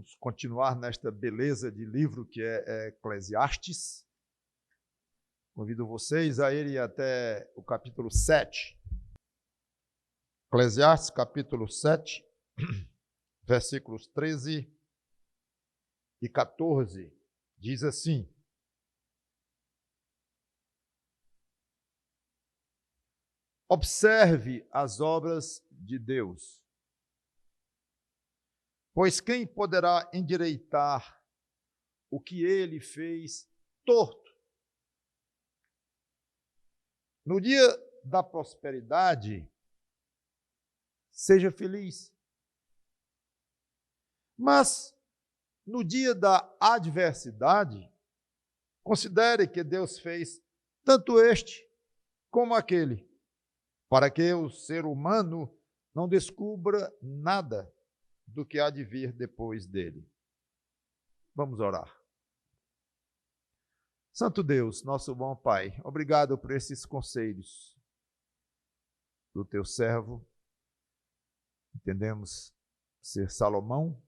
Vamos continuar nesta beleza de livro que é Eclesiastes. Convido vocês a irem até o capítulo 7. Eclesiastes, capítulo 7, versículos 13 e 14. Diz assim: observe as obras de Deus, pois quem poderá endireitar o que ele fez torto? No dia da prosperidade, seja feliz. Mas no dia da adversidade, considere que Deus fez tanto este como aquele, para que o ser humano não descubra nada do que há de vir depois dele. Vamos orar. Santo Deus, nosso bom Pai, obrigado por esses conselhos do teu servo. Entendemos ser Salomão,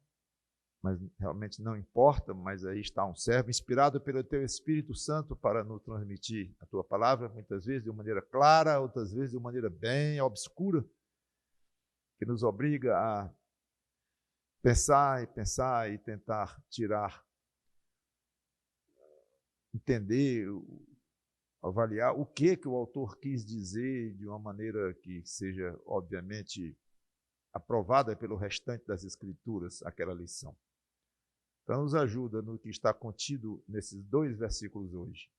mas realmente não importa, mas aí está um servo inspirado pelo teu Espírito Santo para nos transmitir a tua palavra, muitas vezes de uma maneira clara, outras vezes de uma maneira bem obscura, que nos obriga a pensar e tentar tirar, entender, avaliar o que o autor quis dizer de uma maneira que seja, obviamente, aprovada pelo restante das Escrituras, aquela lição. Então, nos ajuda no que está contido nesses 2 versículos hoje.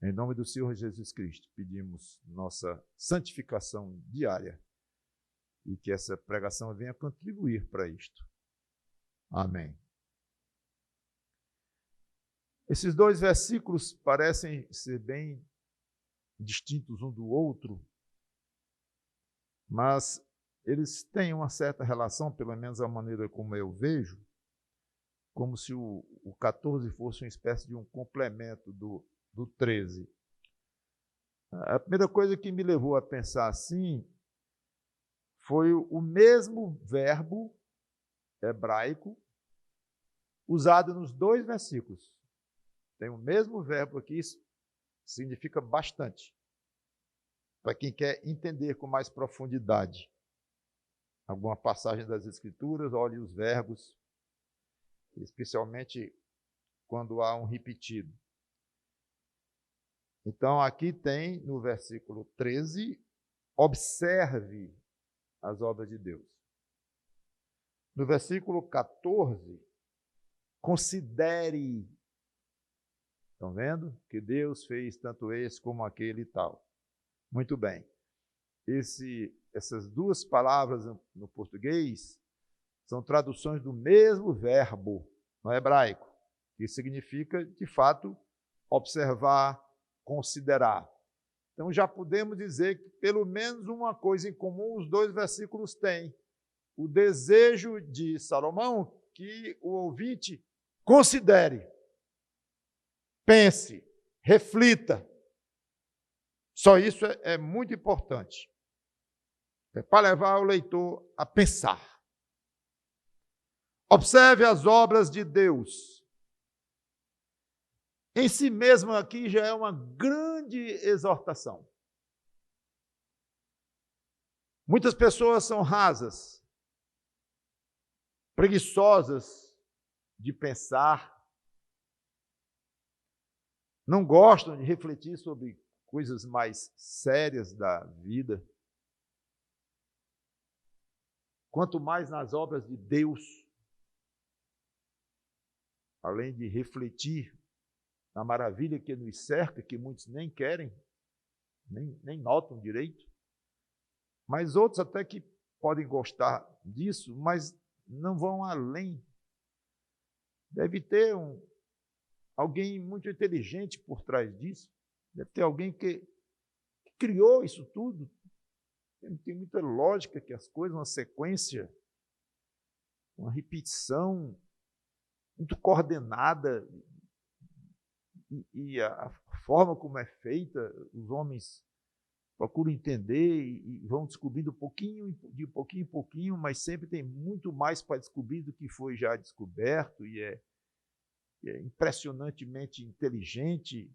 Em nome do Senhor Jesus Cristo, pedimos nossa santificação diária e que essa pregação venha contribuir para isto. Amém. Esses 2 versículos parecem ser bem distintos um do outro, mas eles têm uma certa relação, pelo menos a maneira como eu vejo, como se o 14 fosse uma espécie de um complemento do 13. A primeira coisa que me levou a pensar assim foi o mesmo verbo hebraico usado nos 2 versículos. Tem o mesmo verbo aqui, isso significa bastante. Para quem quer entender com mais profundidade alguma passagem das Escrituras, olhe os verbos, especialmente quando há um repetido. Então, aqui tem, no versículo 13, observe as obras de Deus. No versículo 14, considere. Estão vendo? Que Deus fez tanto esse como aquele e tal. Muito bem. Essas 2 palavras no português são traduções do mesmo verbo no hebraico, que significa, de fato, observar, considerar. Então, já podemos dizer que pelo menos uma coisa em comum os 2 versículos têm. O desejo de Salomão que o ouvinte considere, pense, reflita. Só isso é muito importante. É para levar o leitor a pensar. Observe as obras de Deus. Em si mesmo aqui já é uma grande exortação. Muitas pessoas são rasas, preguiçosas de pensar, não gostam de refletir sobre coisas mais sérias da vida. Quanto mais nas obras de Deus, além de refletir na maravilha que nos cerca, que muitos nem querem, nem notam direito, mas outros até que podem gostar disso, mas não vão além. Deve ter alguém muito inteligente por trás disso, deve ter alguém que criou isso tudo. Tem muita lógica que as coisas, uma sequência, uma repetição muito coordenada, e a forma como é feita, os homens procuram entender e vão descobrindo de pouquinho em pouquinho, mas sempre tem muito mais para descobrir do que foi já descoberto, e é impressionantemente inteligente.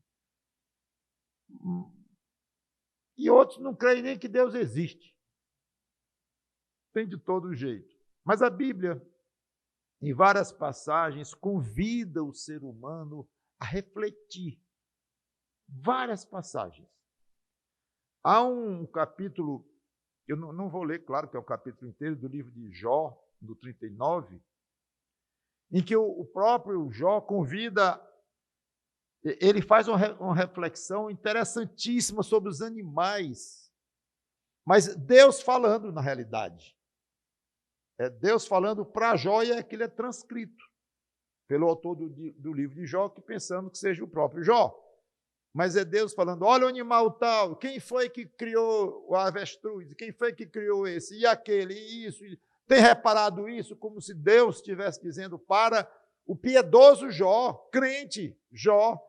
E outros não creem nem que Deus existe. Tem de todo jeito. Mas a Bíblia, em várias passagens, convida o ser humano a refletir. Várias passagens. Há um capítulo, eu não vou ler, claro que é o capítulo inteiro do livro de Jó, do 39, em que o próprio Jó convida, ele faz uma reflexão interessantíssima sobre os animais, mas Deus falando na realidade. É Deus falando para Jó, e aquilo é transcrito pelo autor do livro de Jó, que pensando que seja o próprio Jó. Mas é Deus falando, olha o animal tal, quem foi que criou o avestruz? Quem foi que criou esse? E aquele? E isso? Tem reparado isso? Como se Deus estivesse dizendo para o piedoso Jó, crente Jó.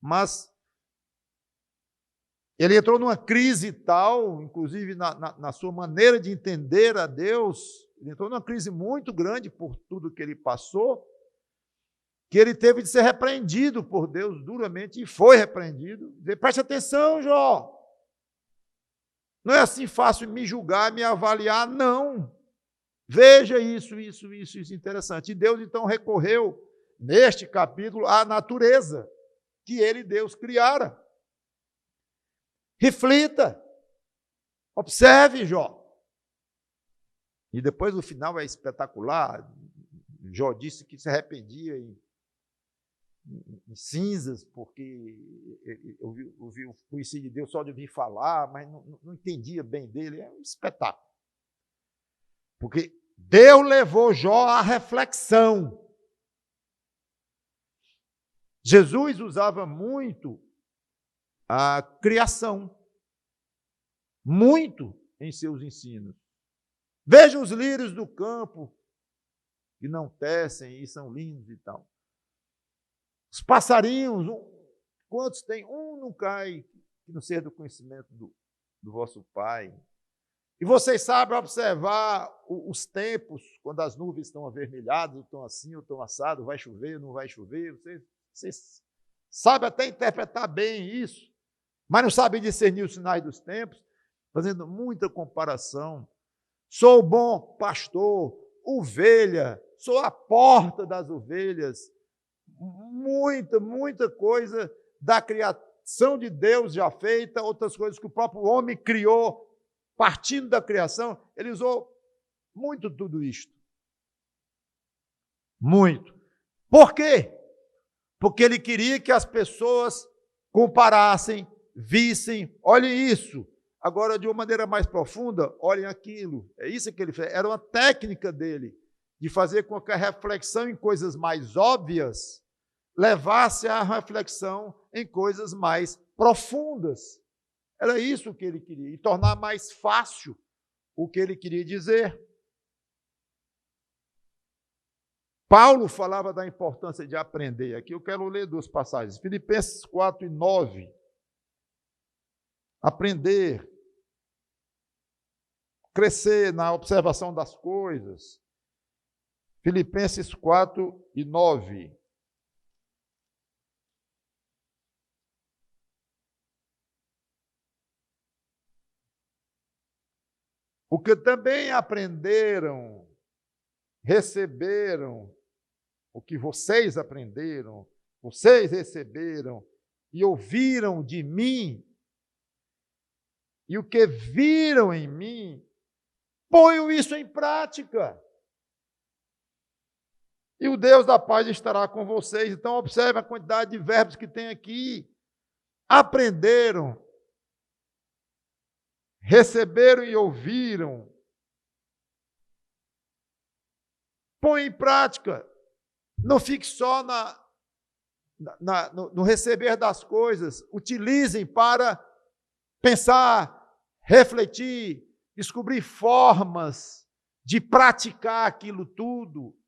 Mas ele entrou numa crise tal, inclusive na sua maneira de entender a Deus, ele entrou numa crise muito grande por tudo que ele passou, que ele teve de ser repreendido por Deus duramente, e foi repreendido. Preste atenção, Jó. Não é assim fácil me julgar, me avaliar, não. Veja isso interessante. E Deus, então, recorreu, neste capítulo, à natureza que ele, Deus, criara. Reflita. Observe, Jó. E depois, no final, é espetacular. Jó disse que se arrependia em cinzas, porque eu conheci de Deus só de ouvir falar, mas não entendia bem dele. É um espetáculo. Porque Deus levou Jó à reflexão. Jesus usava muito a criação, muito em seus ensinos. Veja os lírios do campo, que não tecem e são lindos e tal. Os passarinhos, quantos tem? Um não cai, que não seja do conhecimento do vosso Pai. E vocês sabem observar os tempos, quando as nuvens estão avermelhadas, ou estão assim, ou estão assadas, vai chover, não vai chover. Vocês sabem até interpretar bem isso, mas não sabem discernir os sinais dos tempos, fazendo muita comparação. Sou o bom pastor, ovelha, sou a porta das ovelhas. Muita coisa da criação de Deus já feita, outras coisas que o próprio homem criou, partindo da criação, ele usou muito tudo isto. Muito. Por quê? Porque ele queria que as pessoas comparassem, vissem, olhem isso. Agora, de uma maneira mais profunda, olhem aquilo. É isso que ele fez. Era uma técnica dele, de fazer com que a reflexão em coisas mais óbvias levasse a reflexão em coisas mais profundas. Era isso que ele queria, e tornar mais fácil o que ele queria dizer. Paulo falava da importância de aprender. Aqui eu quero ler duas passagens. Filipenses 4 e 9. Aprender. Crescer na observação das coisas. Filipenses 4 e 9. O que também aprenderam, receberam, o que vocês aprenderam, vocês receberam e ouviram de mim, e o que viram em mim, ponham isso em prática. E o Deus da paz estará com vocês. Então, observe a quantidade de verbos que tem aqui. Aprenderam, receberam e ouviram. Põe em prática. Não fique só no receber das coisas. Utilizem para pensar, refletir, descobrir formas de praticar aquilo tudo.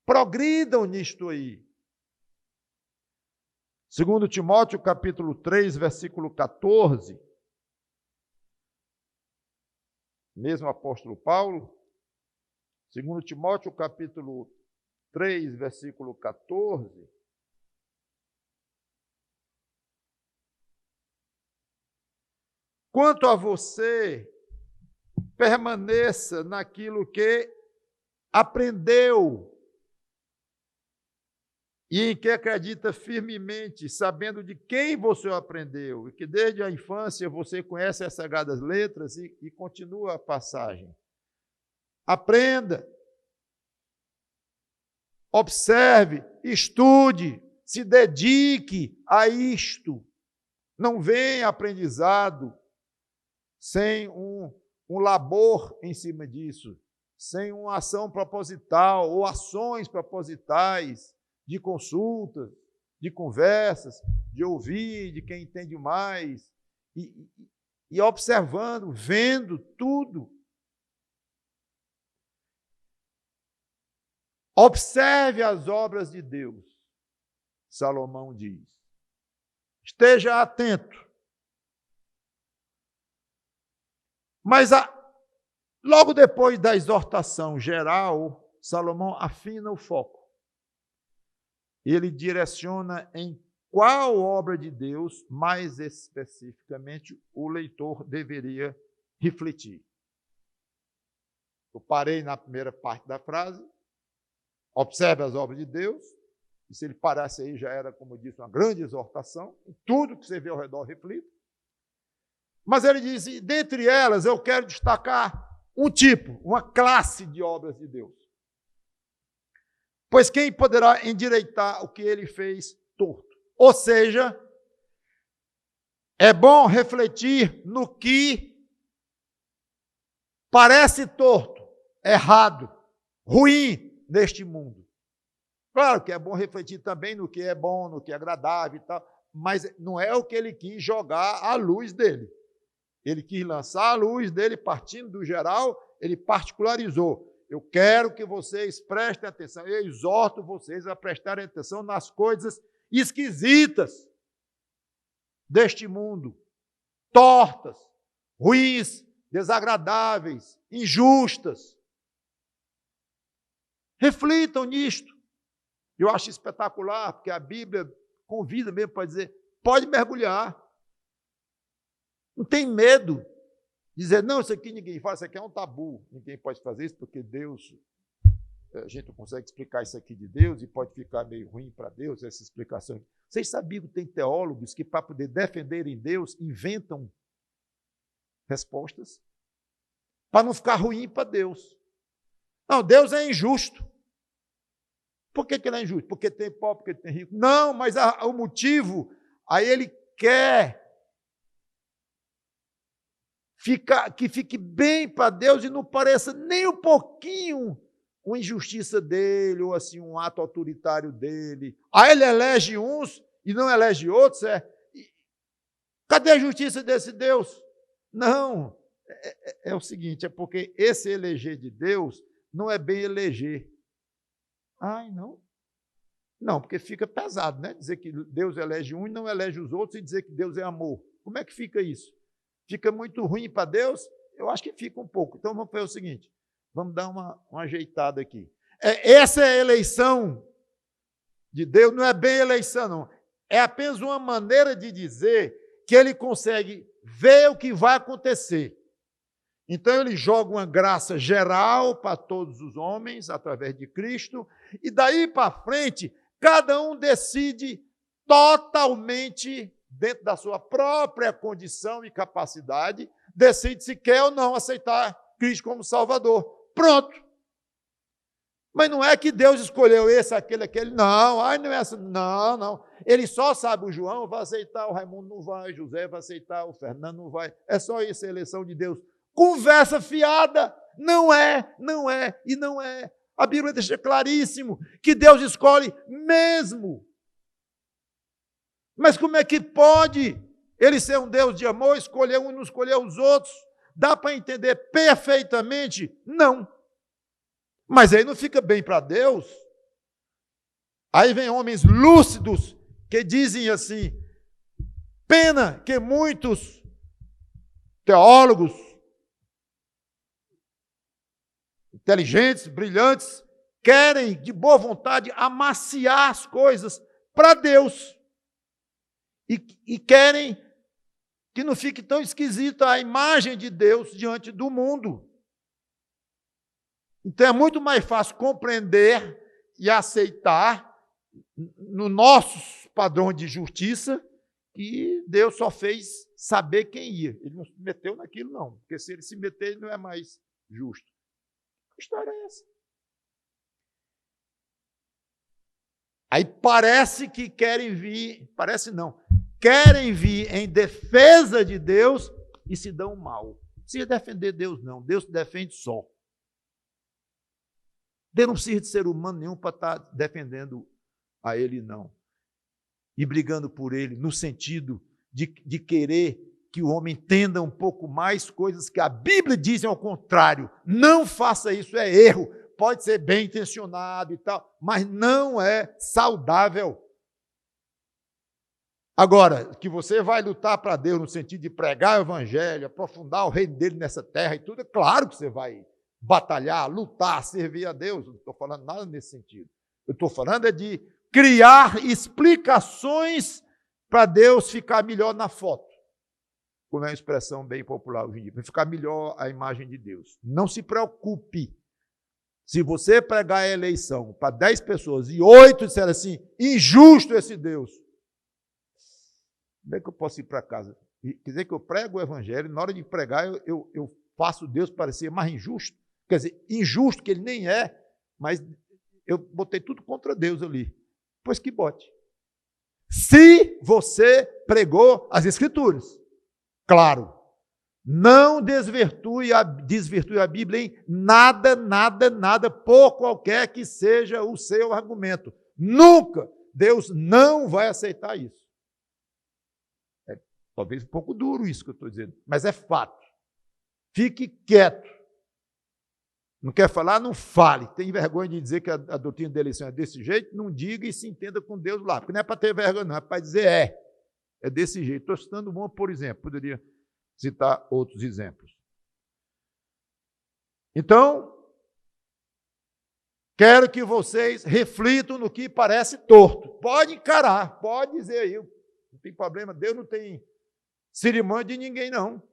Progridam nisto aí. 2 Timóteo, capítulo 3, versículo 14. Mesmo apóstolo Paulo. 2 Timóteo, capítulo 3, versículo 14. Quanto a você, permaneça naquilo que aprendeu e em que acredita firmemente, sabendo de quem você aprendeu, e que desde a infância você conhece as sagradas letras e continua a passagem. Aprenda, observe, estude, se dedique a isto. Não venha aprendizado sem um labor em cima disso, sem uma ação proposital ou ações propositais de consultas, de conversas, de ouvir de quem entende mais, e observando, vendo tudo. Observe as obras de Deus, Salomão diz. Esteja atento. Mas logo depois da exortação geral, Salomão afina o foco. Ele direciona em qual obra de Deus, mais especificamente, o leitor deveria refletir. Eu parei na primeira parte da frase, observe as obras de Deus, e se ele parasse aí já era, como eu disse, uma grande exortação, em tudo que você vê ao redor reflita. Mas ele diz, dentre elas eu quero destacar um tipo, uma classe de obras de Deus. Pois quem poderá endireitar o que ele fez torto? Ou seja, é bom refletir no que parece torto, errado, ruim neste mundo. Claro que é bom refletir também no que é bom, no que é agradável e tal, mas não é o que ele quis jogar à luz dele. Ele quis lançar a luz dele, partindo do geral, ele particularizou. Eu quero que vocês prestem atenção, eu exorto vocês a prestarem atenção nas coisas esquisitas deste mundo, tortas, ruins, desagradáveis, injustas. Reflitam nisto. Eu acho espetacular, porque a Bíblia convida mesmo para dizer, pode mergulhar. Não tem medo. Dizer, não, isso aqui ninguém faz, isso aqui é um tabu. Ninguém pode fazer isso porque Deus, a gente não consegue explicar isso aqui de Deus e pode ficar meio ruim para Deus, essa explicação. Vocês sabiam que tem teólogos que, para poder defenderem Deus, inventam respostas para não ficar ruim para Deus. Não, Deus é injusto. Por que ele é injusto? Porque tem pobre, porque tem rico. Não, mas o motivo, aí ele quer que fique bem para Deus e não pareça nem um pouquinho uma injustiça dele, ou assim, um ato autoritário dele. Aí ele elege uns e não elege outros. Cadê a justiça desse Deus? Não, é o seguinte, é porque esse eleger de Deus não é bem eleger. Ai, não? Não, porque fica pesado, né? Dizer que Deus elege um e não elege os outros e dizer que Deus é amor. Como é que fica isso? Fica muito ruim para Deus? Eu acho que fica um pouco. Então vamos fazer o seguinte, vamos dar uma ajeitada aqui. Essa é a eleição de Deus, não é bem eleição, não. É apenas uma maneira de dizer que ele consegue ver o que vai acontecer. Então ele joga uma graça geral para todos os homens, através de Cristo, e daí para frente, cada um decide totalmente, dentro da sua própria condição e capacidade, decide se quer ou não aceitar Cristo como Salvador. Pronto. Mas não é que Deus escolheu esse, aquele, não, não é essa, não. Ele só sabe, o João vai aceitar, o Raimundo não vai, o José vai aceitar, o Fernando não vai. É só isso a eleição de Deus. Conversa fiada, não é. A Bíblia deixa claríssimo que Deus escolhe mesmo. Mas como é que pode ele ser um Deus de amor, escolher um e não escolher os outros? Dá para entender perfeitamente? Não. Mas aí não fica bem para Deus. Aí vem homens lúcidos que dizem assim: pena que muitos teólogos inteligentes, brilhantes, querem de boa vontade amaciar as coisas para Deus e querem que não fique tão esquisita a imagem de Deus diante do mundo. Então é muito mais fácil compreender e aceitar no nosso padrão de justiça que Deus só fez saber quem ia. Ele não se meteu naquilo, não. Porque se ele se meter, ele não é mais justo. Que história é essa? Aí parece que querem vir, parece não, querem vir em defesa de Deus e se dão mal. Não precisa defender Deus, não. Deus se defende só. Deus não precisa de ser humano nenhum para estar defendendo a ele, não. E brigando por ele, no sentido de querer que o homem entenda um pouco mais coisas que a Bíblia diz ao contrário. Não faça isso, é erro. Pode ser bem intencionado e tal, mas não é saudável. Agora, que você vai lutar para Deus no sentido de pregar o evangelho, aprofundar o reino dele nessa terra e tudo, é claro que você vai batalhar, lutar, servir a Deus. Não estou falando nada nesse sentido. Eu estou falando é de criar explicações para Deus ficar melhor na foto, como é uma expressão bem popular hoje em dia, para ficar melhor a imagem de Deus. Não se preocupe. Se você pregar a eleição para 10 pessoas e 8 disserem assim, injusto esse Deus, como é que eu posso ir para casa? Quer dizer que eu prego o evangelho, e na hora de pregar eu faço Deus parecer mais injusto. Quer dizer, injusto que ele nem é, mas eu botei tudo contra Deus ali. Pois que bote. Se você pregou as Escrituras, claro, não desvirtue a Bíblia em nada, por qualquer que seja o seu argumento. Nunca. Deus não vai aceitar isso. É talvez um pouco duro isso que eu estou dizendo, mas é fato. Fique quieto. Não quer falar? Não fale. Tem vergonha de dizer que a doutrina da eleição é desse jeito? Não diga e se entenda com Deus lá. Porque não é para ter vergonha, não. É para dizer é desse jeito. Estou citando uma, por exemplo. Poderia citar outros exemplos. Então, quero que vocês reflitam no que parece torto. Pode encarar, pode dizer aí. Não tem problema. Deus não tem cerimônia de ninguém, não.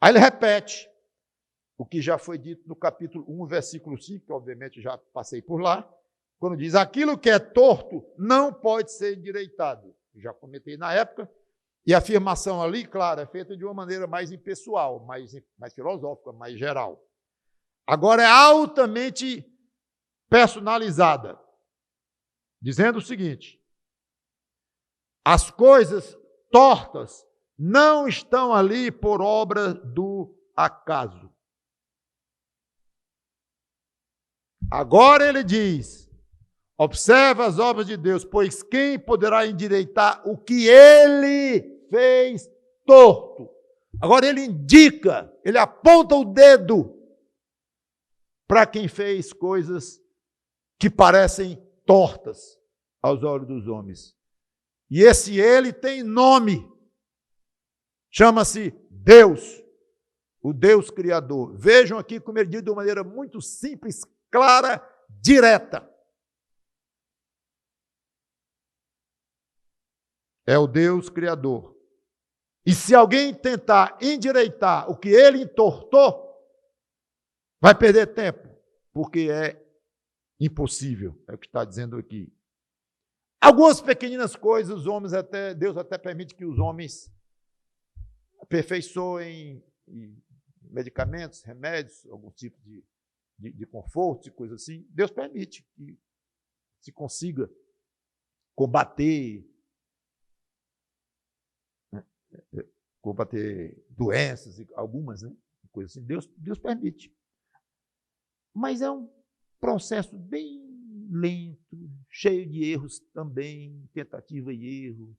Aí ele repete o que já foi dito no capítulo 1, versículo 5, que obviamente já passei por lá, quando diz, aquilo que é torto não pode ser endireitado. Já comentei na época, e a afirmação ali, claro, é feita de uma maneira mais impessoal, mais filosófica, mais geral. Agora é altamente personalizada, dizendo o seguinte, as coisas tortas não estão ali por obra do acaso. Agora ele diz, observa as obras de Deus, pois quem poderá endireitar o que ele fez torto? Agora ele indica, ele aponta o dedo para quem fez coisas que parecem tortas aos olhos dos homens. E esse ele tem nome, chama-se Deus, o Deus Criador. Vejam aqui como ele diz de uma maneira muito simples, clara, direta. É o Deus Criador. E se alguém tentar endireitar o que ele entortou, vai perder tempo, porque é impossível, é o que está dizendo aqui. Algumas pequeninas coisas, Deus até permite que os homens aperfeiçoem medicamentos, remédios, algum tipo de conforto e coisa assim. Deus permite que se consiga combater doenças, algumas, né? Coisas assim. Deus permite. Mas é um processo bem lento, cheio de erros também, tentativa e erro.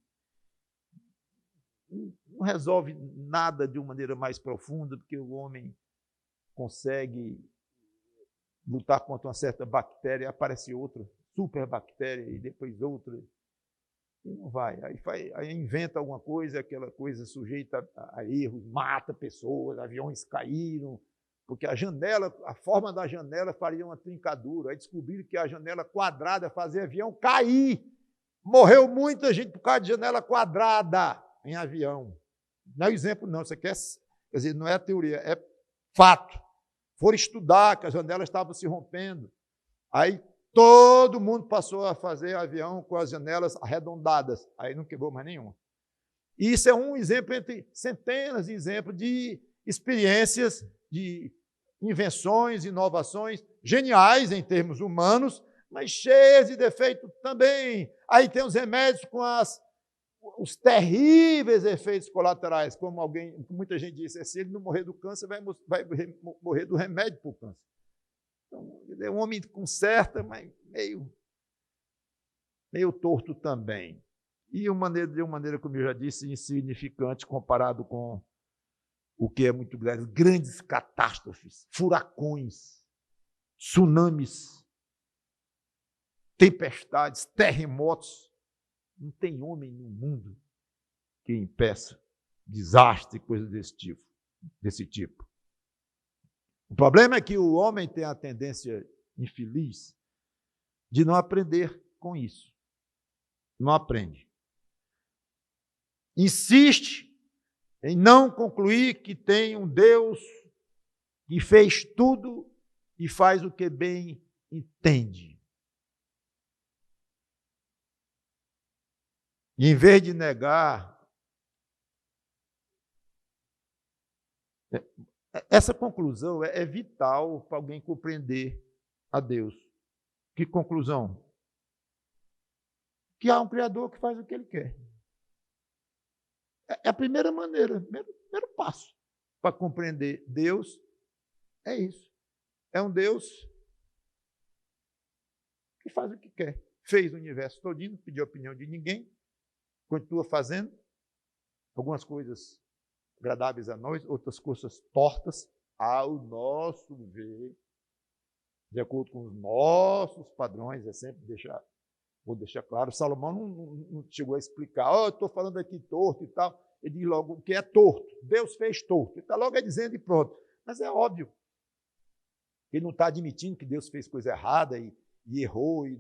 Não resolve nada de uma maneira mais profunda, porque o homem consegue lutar contra uma certa bactéria e aparece outra superbactéria e depois outra. E não vai. Aí inventa alguma coisa, aquela coisa sujeita a erros, mata pessoas, aviões caíram, porque a janela, a forma da janela faria uma trincadura. Aí descobriram que a janela quadrada fazia avião cair. Morreu muita gente por causa de janela quadrada em avião. Não é exemplo, não. Isso aqui quer dizer, não é teoria, é fato. Foram estudar que as janelas estavam se rompendo. Aí todo mundo passou a fazer avião com as janelas arredondadas. Aí não quebrou mais nenhuma. E isso é um exemplo entre centenas de exemplos de experiências, de invenções, inovações geniais em termos humanos, mas cheias de defeito também. Aí tem os remédios com os terríveis efeitos colaterais, como muita gente disse, se ele não morrer do câncer, vai morrer do remédio para o câncer. Então, ele é um homem conserta, mas meio torto também. E de uma maneira, como eu já disse, insignificante comparado com o que é muito grave, grandes catástrofes, furacões, tsunamis, tempestades, terremotos. Não tem homem no mundo que impeça desastre e coisas desse tipo. O problema é que o homem tem a tendência infeliz de não aprender com isso. Não aprende. Insiste em não concluir que tem um Deus que fez tudo e faz o que bem entende. E em vez de negar, essa conclusão é vital para alguém compreender a Deus. Que conclusão? Que há um Criador que faz o que Ele quer. É a primeira maneira, primeiro passo para compreender Deus, é isso. É um Deus que faz o que quer. Fez o universo todinho, não pediu a opinião de ninguém, continua fazendo algumas coisas agradáveis a nós, outras coisas tortas ao nosso ver, de acordo com os nossos padrões, vou deixar claro, Salomão não chegou a explicar, eu estou falando aqui torto e tal, ele diz logo o que é torto, Deus fez torto, ele está logo dizendo e pronto, mas é óbvio, ele não está admitindo que Deus fez coisa errada e errou, e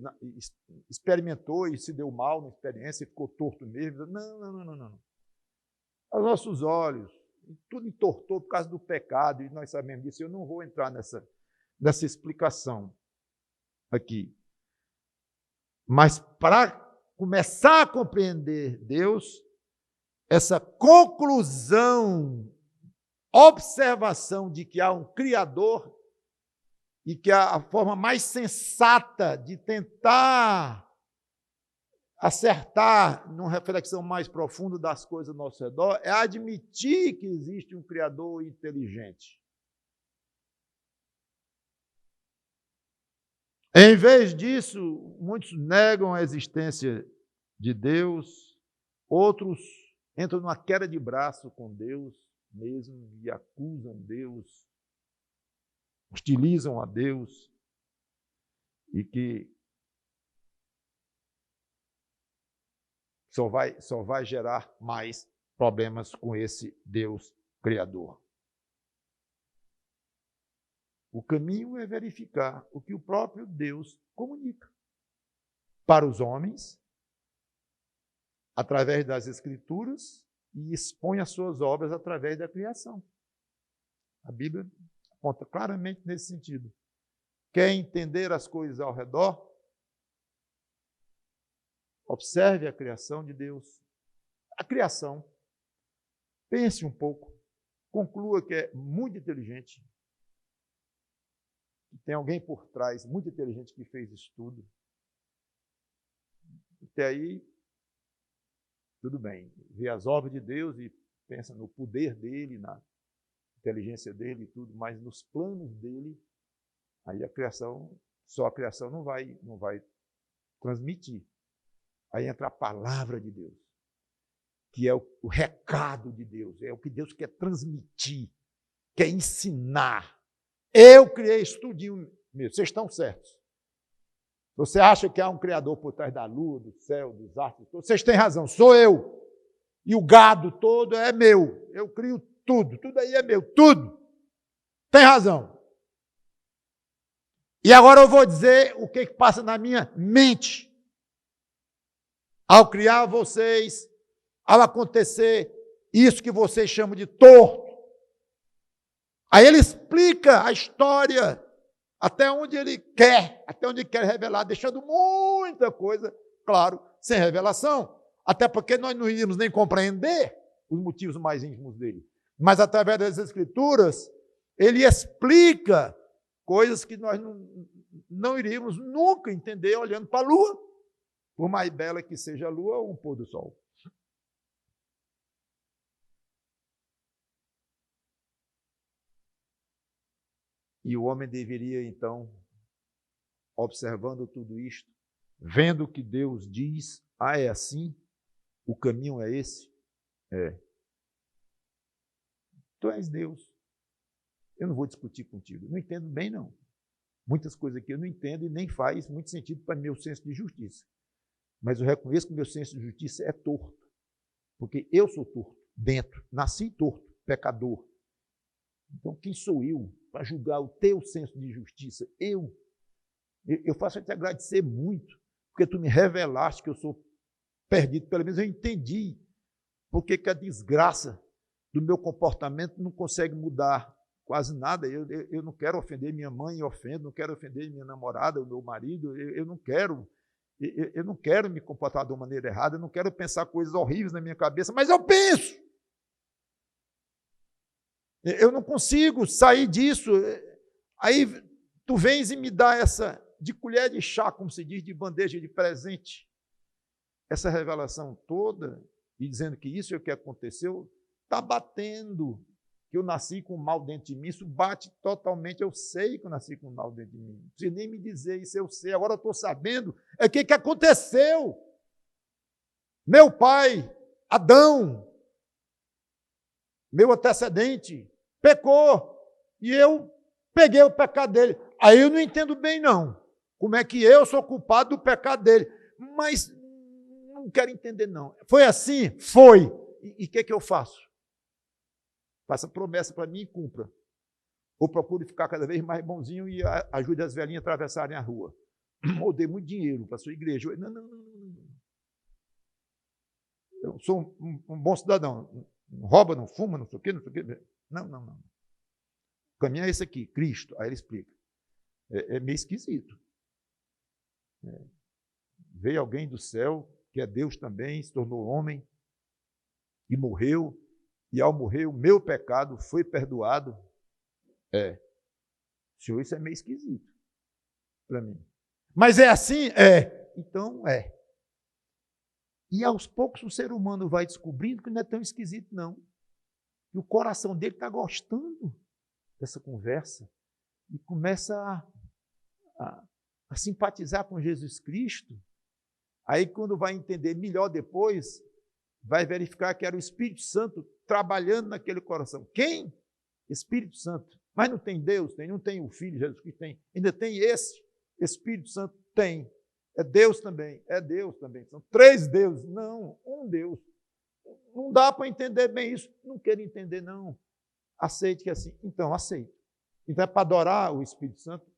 experimentou e se deu mal na experiência e ficou torto mesmo, não. Aos nossos olhos, tudo entortou por causa do pecado, e nós sabemos disso, eu não vou entrar nessa explicação aqui. Mas para começar a compreender Deus, essa conclusão, observação de que há um Criador e que a forma mais sensata de tentar acertar numa reflexão mais profunda das coisas ao nosso redor é admitir que existe um Criador inteligente. Em vez disso, muitos negam a existência de Deus, outros entram numa queda de braço com Deus mesmo e acusam Deus, hostilizam a Deus e que só vai gerar mais problemas com esse Deus Criador. O caminho é verificar o que o próprio Deus comunica para os homens, através das Escrituras, e expõe as suas obras através da criação. A Bíblia aponta claramente nesse sentido. Quer entender as coisas ao redor? Observe a criação de Deus. A criação, pense um pouco, conclua que é muito inteligente, que tem alguém por trás muito inteligente que fez isso tudo. Até aí, tudo bem. Vê as obras de Deus e pensa no poder dele, na inteligência dele e tudo, mas nos planos dele, aí só a criação não vai transmitir. Aí entra a palavra de Deus, que é o recado de Deus, é o que Deus quer transmitir, quer ensinar. Eu criei isso tudinho mesmo, vocês estão certos. Você acha que há um Criador por trás da lua, do céu, dos astros? Vocês têm razão, sou eu. E o gado todo é meu. Eu crio tudo, tudo aí é meu, tudo. Tem razão. E agora eu vou dizer o que passa na minha mente. Ao criar vocês, ao acontecer isso que vocês chamam de torto. Aí ele explica a história até onde ele quer revelar, deixando muita coisa, claro, sem revelação. Até porque nós não iríamos nem compreender os motivos mais íntimos dele. Mas através das Escrituras, ele explica coisas que nós não iríamos nunca entender olhando para a lua, por mais bela que seja a lua ou um pôr do sol. E o homem deveria, então, observando tudo isto, vendo o que Deus diz, é assim, o caminho é esse? É. Tu és Deus. Eu não vou discutir contigo. Não entendo bem, não. Muitas coisas aqui eu não entendo e nem faz muito sentido para meu senso de justiça. Mas eu reconheço que meu senso de justiça é torto. Porque eu sou torto, dentro. Nasci torto, pecador. Então, quem sou eu para julgar o teu senso de justiça? Eu faço te agradecer muito, porque tu me revelaste que eu sou perdido. Pelo menos eu entendi porque que a desgraça do meu comportamento não consegue mudar quase nada. Eu não quero ofender minha mãe, ofendo, não quero ofender minha namorada, o meu marido, eu não quero me comportar de uma maneira errada, eu não quero pensar coisas horríveis na minha cabeça, mas eu penso. Eu não consigo sair disso. Aí tu vens e me dá essa, de colher de chá, como se diz, de bandeja de presente, essa revelação toda, e dizendo que isso é o que aconteceu, está batendo, que eu nasci com mal dentro de mim, isso bate totalmente, eu sei que eu nasci com mal dentro de mim, não precisa nem me dizer isso, eu sei, agora eu estou sabendo, o que aconteceu. Meu pai, Adão, meu antecedente, pecou, e eu peguei o pecado dele. Aí eu não entendo bem, não, como é que eu sou culpado do pecado dele, mas não quero entender, não. Foi assim? Foi. E o que eu faço? Faça promessa para mim e cumpra. Ou procure ficar cada vez mais bonzinho e ajude as velhinhas a atravessarem a rua. Ou dei muito dinheiro para a sua igreja. Não. Eu sou um bom cidadão. Não rouba, não fuma, não sei o quê, não sei o quê. Não. O caminho é esse aqui, Cristo. Aí ele explica. É meio esquisito. Veio alguém do céu, que é Deus também, se tornou homem e morreu. E ao morrer, o meu pecado foi perdoado. Senhor, isso é meio esquisito para mim. Mas é assim? Então é. E aos poucos o ser humano vai descobrindo que não é tão esquisito, não. E o coração dele está gostando dessa conversa e começa a simpatizar com Jesus Cristo. Aí, quando vai entender melhor depois, vai verificar que era o Espírito Santo trabalhando naquele coração. Quem? Espírito Santo. Mas não tem Deus? Não tem o Filho, Jesus Cristo? Tem. Ainda tem esse Espírito Santo? Tem. É Deus também. São 3 deuses. Não, um Deus. Não dá para entender bem isso. Não quero entender, não. Aceite que é assim. Então, aceite. Então, é para adorar o Espírito Santo?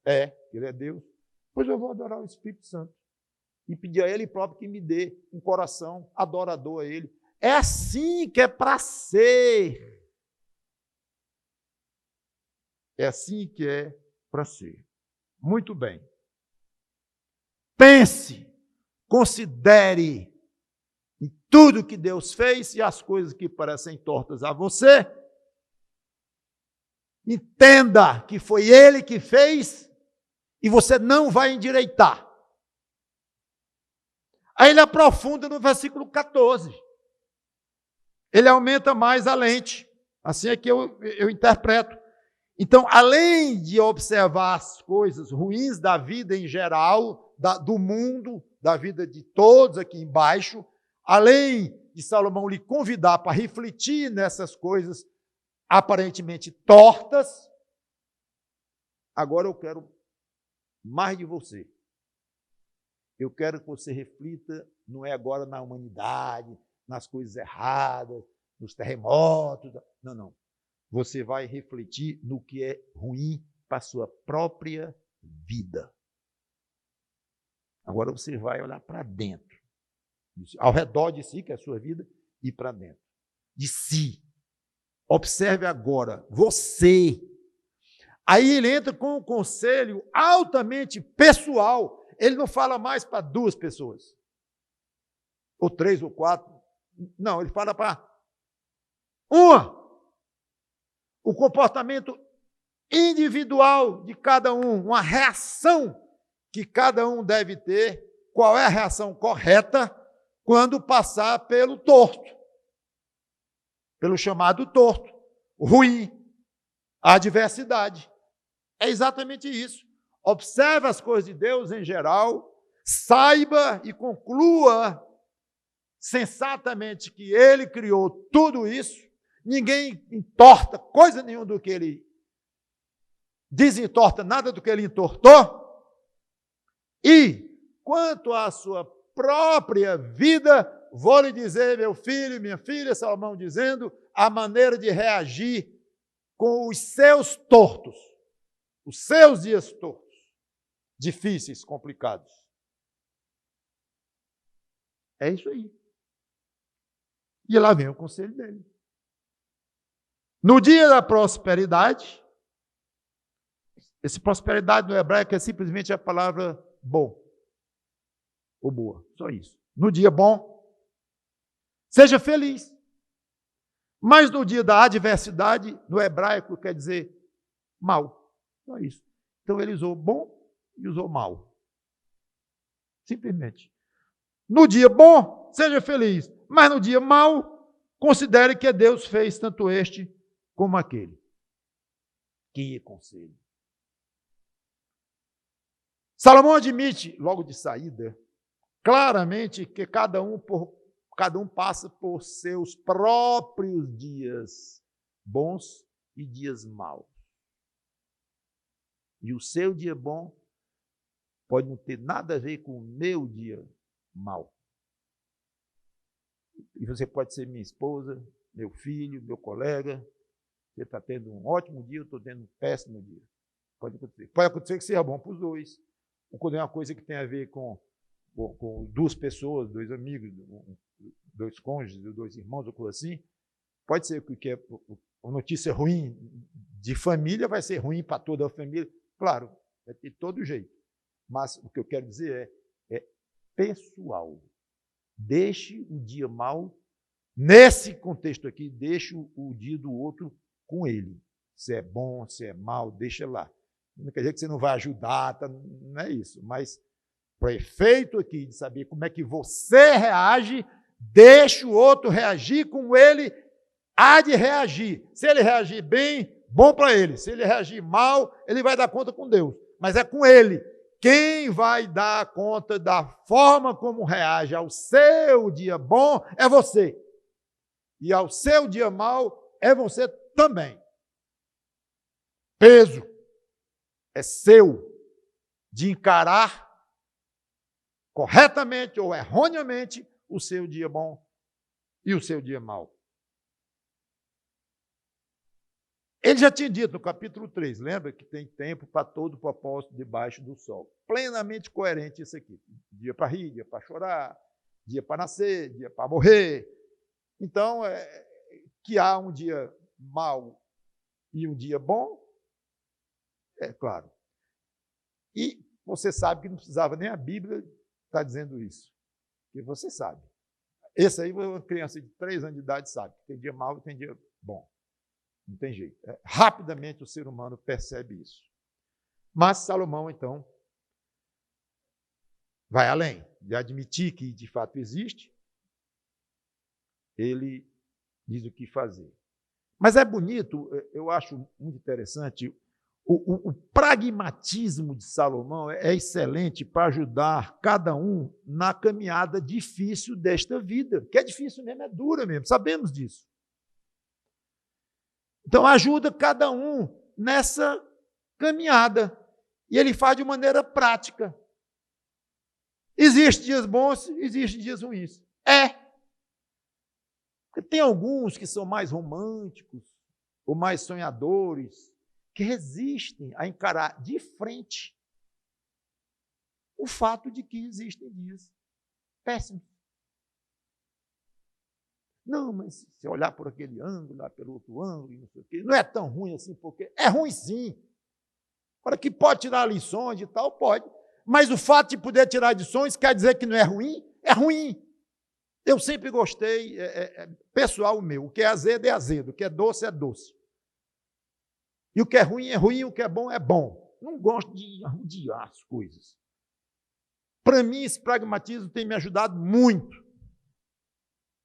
Ele é Deus. Pois eu vou adorar o Espírito Santo. E pedir a Ele próprio que me dê um coração adorador a Ele. É assim que é para ser. É assim que é para ser. Muito bem. Pense, considere em tudo que Deus fez e as coisas que parecem tortas a você. Entenda que foi Ele que fez e você não vai endireitar. Aí ele aprofunda no versículo 14. Ele aumenta mais a lente. Assim é que eu interpreto. Então, além de observar as coisas ruins da vida em geral, do mundo, da vida de todos aqui embaixo, além de Salomão lhe convidar para refletir nessas coisas aparentemente tortas, agora eu quero mais de você. Eu quero que você reflita, não é agora na humanidade, nas coisas erradas, nos terremotos. Não, não. Você vai refletir no que é ruim para a sua própria vida. Agora você vai olhar para dentro, ao redor de si, que é a sua vida, e para dentro de si. Observe agora, você. Aí ele entra com um conselho altamente pessoal. Ele não fala mais para 2 pessoas, ou 3 ou 4. Não, ele fala para uma. O comportamento individual de cada um, uma reação que cada um deve ter. Qual é a reação correta quando passar pelo torto? Pelo chamado torto, ruim, a adversidade. É exatamente isso. Observe as coisas de Deus em geral, saiba e conclua sensatamente que Ele criou tudo isso, ninguém entorta coisa nenhuma do que Ele desentorta, nada do que Ele entortou. E, quanto à sua própria vida, vou lhe dizer, meu filho, minha filha, Salomão dizendo, a maneira de reagir com os seus tortos, os seus dias tortos, difíceis, complicados. É isso aí. E lá vem o conselho dele. No dia da prosperidade, essa prosperidade no hebraico é simplesmente a palavra bom, ou boa, só isso. No dia bom, seja feliz. Mas no dia da adversidade, no hebraico quer dizer mal, só isso. Então ele usou bom e usou mal. Simplesmente. No dia bom, seja feliz. Mas no dia mau, considere que Deus fez tanto este como aquele. Que conselho. Salomão admite, logo de saída, claramente que cada um passa por seus próprios dias bons e dias maus. E o seu dia bom pode não ter nada a ver com o meu dia mau. E você pode ser minha esposa, meu filho, meu colega. Você está tendo um ótimo dia, eu estou tendo um péssimo dia. Pode acontecer. Pode acontecer que seja bom para os dois. Ou quando é uma coisa que tem a ver com 2 pessoas, 2 amigos, 2 cônjuges, 2 irmãos, ou coisa assim. Pode ser que a notícia ruim de família vai ser ruim para toda a família. Claro, vai ter todo jeito. Mas o que eu quero dizer é pessoal. Deixe o dia mau, nesse contexto aqui, deixe o dia do outro com ele. Se é bom, se é mal, deixa lá. Não quer dizer que você não vai ajudar, tá? Não é isso. Mas, para efeito aqui de saber como é que você reage, deixe o outro reagir como ele há de reagir. Se ele reagir bem, bom para ele. Se ele reagir mal, ele vai dar conta com Deus. Mas é com ele. Quem vai dar conta da forma como reage ao seu dia bom é você. E ao seu dia mau é você também. Peso é seu de encarar corretamente ou erroneamente o seu dia bom e o seu dia mau. Ele já tinha dito no capítulo 3, lembra que tem tempo para todo o propósito debaixo do sol. Plenamente coerente isso aqui. Dia para rir, dia para chorar, dia para nascer, dia para morrer. Então, que há um dia mau e um dia bom, é claro. E você sabe que não precisava nem a Bíblia estar dizendo isso. Porque você sabe. Esse aí, uma criança de 3 anos de idade sabe que tem dia mau e tem dia bom. Não tem jeito. Rapidamente o ser humano percebe isso. Mas Salomão, então, vai além de admitir que de fato existe. Ele diz o que fazer. Mas é bonito, eu acho muito interessante, o pragmatismo de Salomão é excelente para ajudar cada um na caminhada difícil desta vida, que é difícil mesmo, é dura mesmo, sabemos disso. Então, ajuda cada um nessa caminhada. E ele faz de maneira prática. Existem dias bons, existem dias ruins. Porque tem alguns que são mais românticos, ou mais sonhadores, que resistem a encarar de frente o fato de que existem dias péssimos. Não, mas se olhar por aquele ângulo, lá pelo outro ângulo, não sei o quê, não é tão ruim assim, porque é ruim sim. Agora que pode tirar lições e tal, pode. Mas o fato de poder tirar lições quer dizer que não é ruim? É ruim. Eu sempre gostei, pessoal meu, o que é azedo, o que é doce. E o que é ruim, o que é bom. Não gosto de arrudear as coisas. Para mim, esse pragmatismo tem me ajudado muito,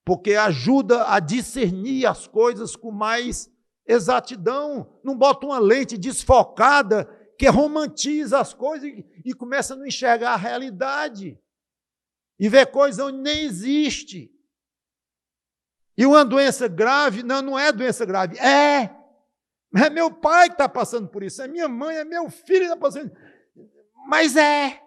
porque ajuda a discernir as coisas com mais exatidão. Não bota uma lente desfocada que romantiza as coisas e começa a não enxergar a realidade. E ver coisa onde nem existe. E uma doença grave, não é doença grave, é meu pai que está passando por isso, é minha mãe, é meu filho que está passando. Mas é.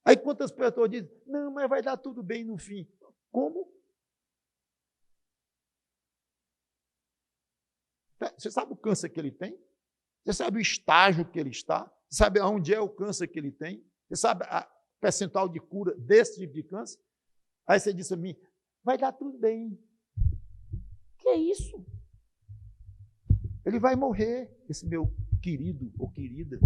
Aí quantas pessoas dizem, não, mas vai dar tudo bem no fim. Como? Você sabe o câncer que ele tem? Você sabe o estágio que ele está? Você sabe onde é o câncer que ele tem? Você sabe a percentual de cura desse tipo de câncer? Aí você disse a mim, vai dar tudo bem. Que é isso? Ele vai morrer, esse meu querido ou querida,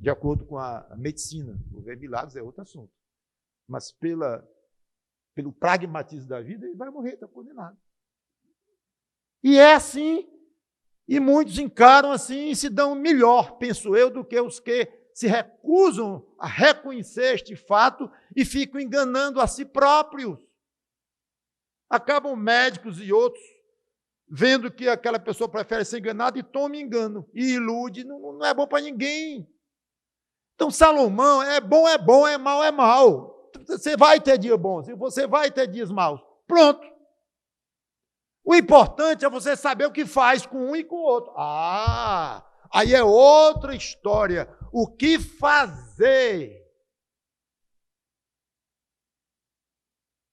de acordo com a medicina. O ver milagres é outro assunto. Mas pelo pragmatismo da vida, ele vai morrer, está condenado. E é assim. E muitos encaram assim e se dão melhor, penso eu, do que os que se recusam a reconhecer este fato e ficam enganando a si próprios. Acabam médicos e outros vendo que aquela pessoa prefere ser enganada e toma engano, e ilude, não é bom para ninguém. Então, Salomão, é bom, é mal, é mal. Você vai ter dias bons e você vai ter dias maus. Pronto. O importante é você saber o que faz com um e com o outro. Aí é outra história. O que fazer?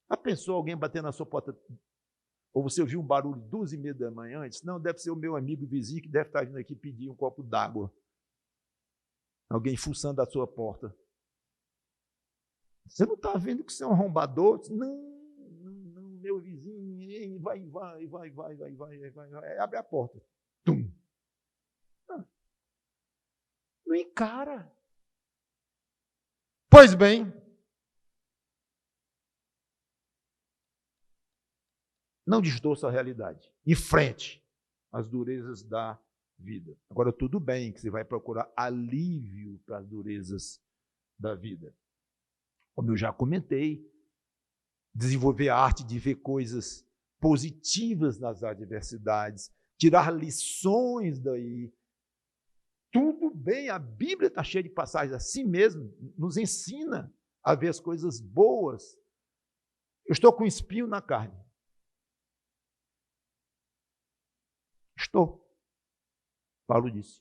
Já pensou alguém bater na sua porta? Ou você ouviu um barulho 2h30 da manhã antes? Não, deve ser o meu amigo vizinho que deve estar vindo aqui pedir um copo d'água. Alguém fuçando a sua porta. Você não está vendo que você é um arrombador? Não, meu vizinho, vai. Abre a porta. Tum. Não encara. Pois bem, não distorça a realidade. Enfrente as durezas da vida. Agora, tudo bem que você vai procurar alívio para as durezas da vida. Como eu já comentei, desenvolver a arte de ver coisas positivas nas adversidades, tirar lições daí. Tudo bem, a Bíblia está cheia de passagens assim mesmo, nos ensina a ver as coisas boas. Eu estou com um espinho na carne. Estou. Paulo disse.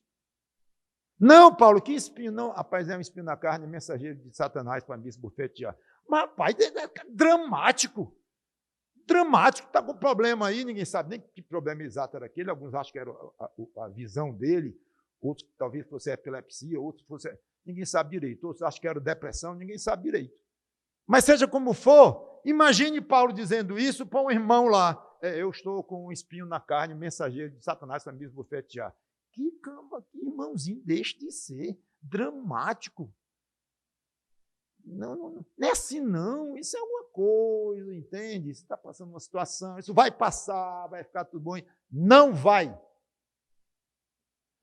Não, Paulo, que espinho? Não, rapaz, é um espinho na carne, mensageiro de Satanás para me esbofetear. Mas, rapaz, é dramático. Dramático, está com problema aí, ninguém sabe nem que problema exato era aquele. Alguns acham que era a visão dele, outros que talvez fosse epilepsia, outros fosse. Ninguém sabe direito. Outros acham que era depressão, ninguém sabe direito. Mas seja como for, imagine Paulo dizendo isso para um irmão lá. Eu estou com um espinho na carne, mensageiro de Satanás para me esbofetear. Que irmãozinho, deixe de ser dramático. Não é assim, não. Isso é alguma coisa, entende? Você está passando uma situação, isso vai passar, vai ficar tudo bom. Não vai.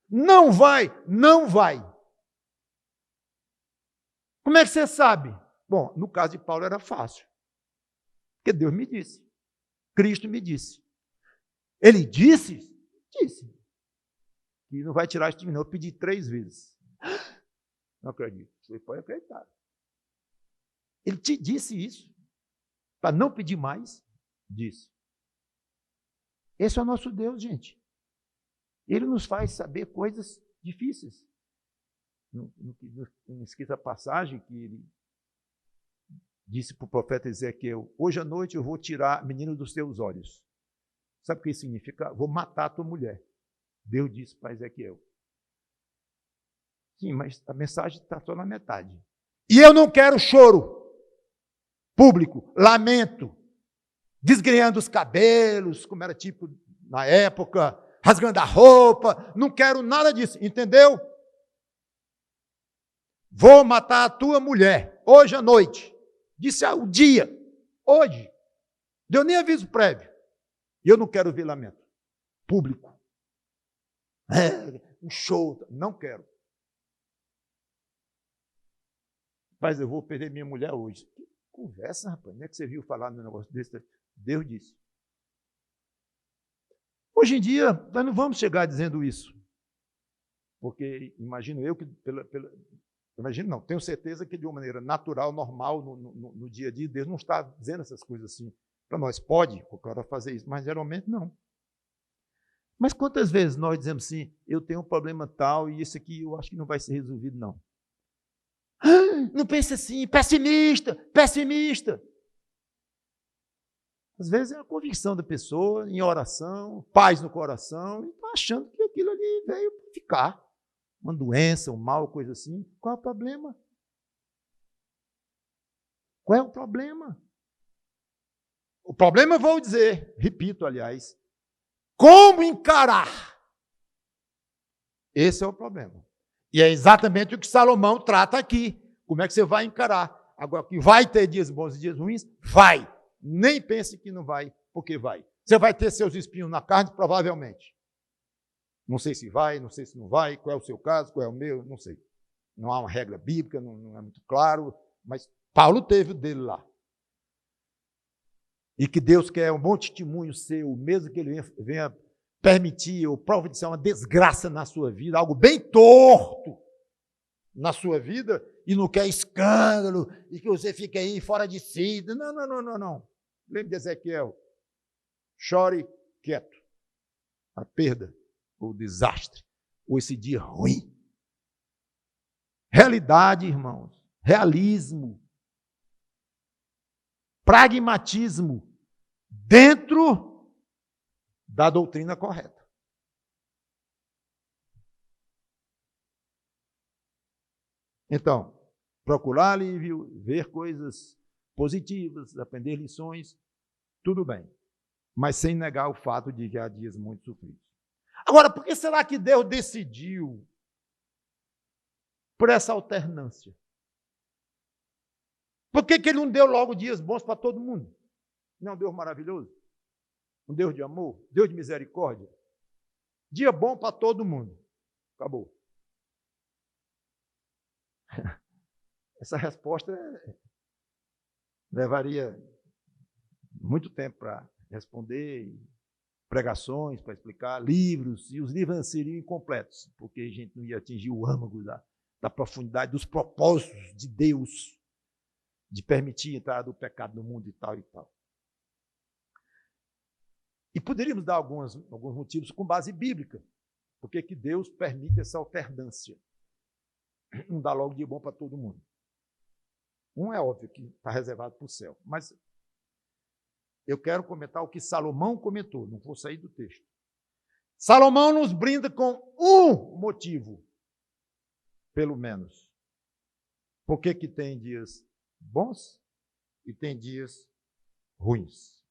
Não vai, não vai. Como é que você sabe? Bom, no caso de Paulo era fácil. Porque Deus me disse. Cristo me disse. Ele disse? Disse. E não vai tirar isso de mim, não. Eu pedi 3 vezes. Não acredito. Você pode acreditar. Ele te disse isso. Para não pedir mais, disse. Esse é o nosso Deus, gente. Ele nos faz saber coisas difíceis. Não esqueça a passagem que ele disse para o profeta Ezequiel: hoje à noite eu vou tirar a menina dos teus olhos. Sabe o que isso significa? Vou matar a tua mulher. Deus disse para Ezequiel. Sim, mas a mensagem está só na metade. E eu não quero choro público, lamento, desgrenhando os cabelos, como era tipo na época, rasgando a roupa. Não quero nada disso, entendeu? Vou matar a tua mulher hoje à noite. Disse o dia, hoje. Deu nem aviso prévio. E eu não quero ver lamento público. Um show. Não quero. Mas eu vou perder minha mulher hoje. Que conversa, rapaz. Não é que você viu falar num negócio desse? Deus disse. Hoje em dia, nós não vamos chegar dizendo isso. Porque imagino eu que, imagino não, tenho certeza que de uma maneira natural, normal, no dia a dia, Deus não está dizendo essas coisas assim. Para nós, pode qualquer hora fazer isso, mas geralmente não. Mas quantas vezes nós dizemos assim, eu tenho um problema tal e isso aqui eu acho que não vai ser resolvido, não. Não pense assim, pessimista, pessimista. Às vezes é a convicção da pessoa, em oração, paz no coração, e está achando que aquilo ali veio para ficar. Uma doença, um mal, coisa assim. Qual é o problema? Qual é o problema? O problema, eu vou dizer, repito, aliás, como encarar? Esse é o problema. E é exatamente o que Salomão trata aqui. Como é que você vai encarar? Agora, que vai ter dias bons e dias ruins? Vai. Nem pense que não vai, porque vai. Você vai ter seus espinhos na carne, provavelmente. Não sei se vai, não sei se não vai, qual é o seu caso, qual é o meu, não sei. Não há uma regra bíblica, não é muito claro, mas Paulo teve o dele lá. E que Deus quer um bom testemunho seu, mesmo que ele venha permitir ou providenciar uma desgraça na sua vida, algo bem torto na sua vida, e não quer escândalo, e que você fique aí fora de si. Não. Lembre de Ezequiel. Chore quieto. A perda, ou o desastre, ou esse dia ruim. Realidade, irmãos. Realismo. Pragmatismo. Dentro da doutrina correta. Então, procurar alívio, ver coisas positivas, aprender lições, tudo bem. Mas sem negar o fato de que há dias muito sofridos. Agora, por que será que Deus decidiu por essa alternância? Por que Ele não deu logo dias bons para todo mundo? Não é um Deus maravilhoso? Um Deus de amor? Deus de misericórdia? Dia bom para todo mundo. Acabou. Essa resposta levaria muito tempo para responder, pregações para explicar, livros, e os livros seriam incompletos, porque a gente não ia atingir o âmago da profundidade dos propósitos de Deus, de permitir a entrada do pecado no mundo e tal e tal. E poderíamos dar alguns motivos com base bíblica, porque que Deus permite essa alternância. Não dá logo de bom para todo mundo. Um é óbvio que está reservado para o céu, mas eu quero comentar o que Salomão comentou, não vou sair do texto. Salomão nos brinda com um motivo, pelo menos. Por que tem dias bons e tem dias ruins?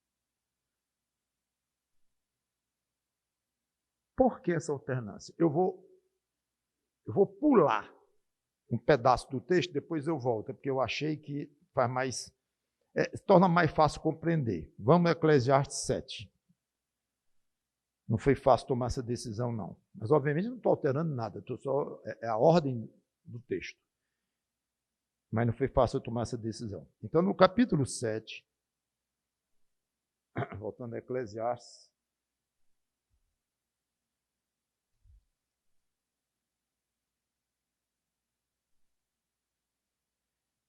Por que essa alternância? Eu vou pular um pedaço do texto, depois eu volto, porque eu achei que faz mais, torna mais fácil compreender. Vamos a Eclesiastes 7. Não foi fácil tomar essa decisão, não. Mas, obviamente, não estou alterando nada, é a ordem do texto. Mas não foi fácil eu tomar essa decisão. Então, no capítulo 7, voltando a Eclesiastes,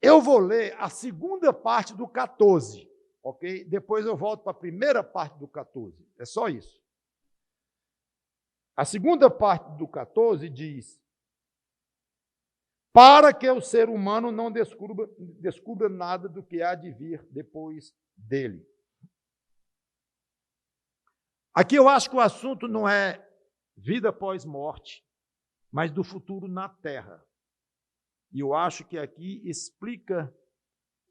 eu vou ler a segunda parte do 14, ok? Depois eu volto para a primeira parte do 14. É só isso. A segunda parte do 14 diz: para que o ser humano não descubra nada do que há de vir depois dele. Aqui eu acho que o assunto não é vida após morte, mas do futuro na Terra. E eu acho que aqui explica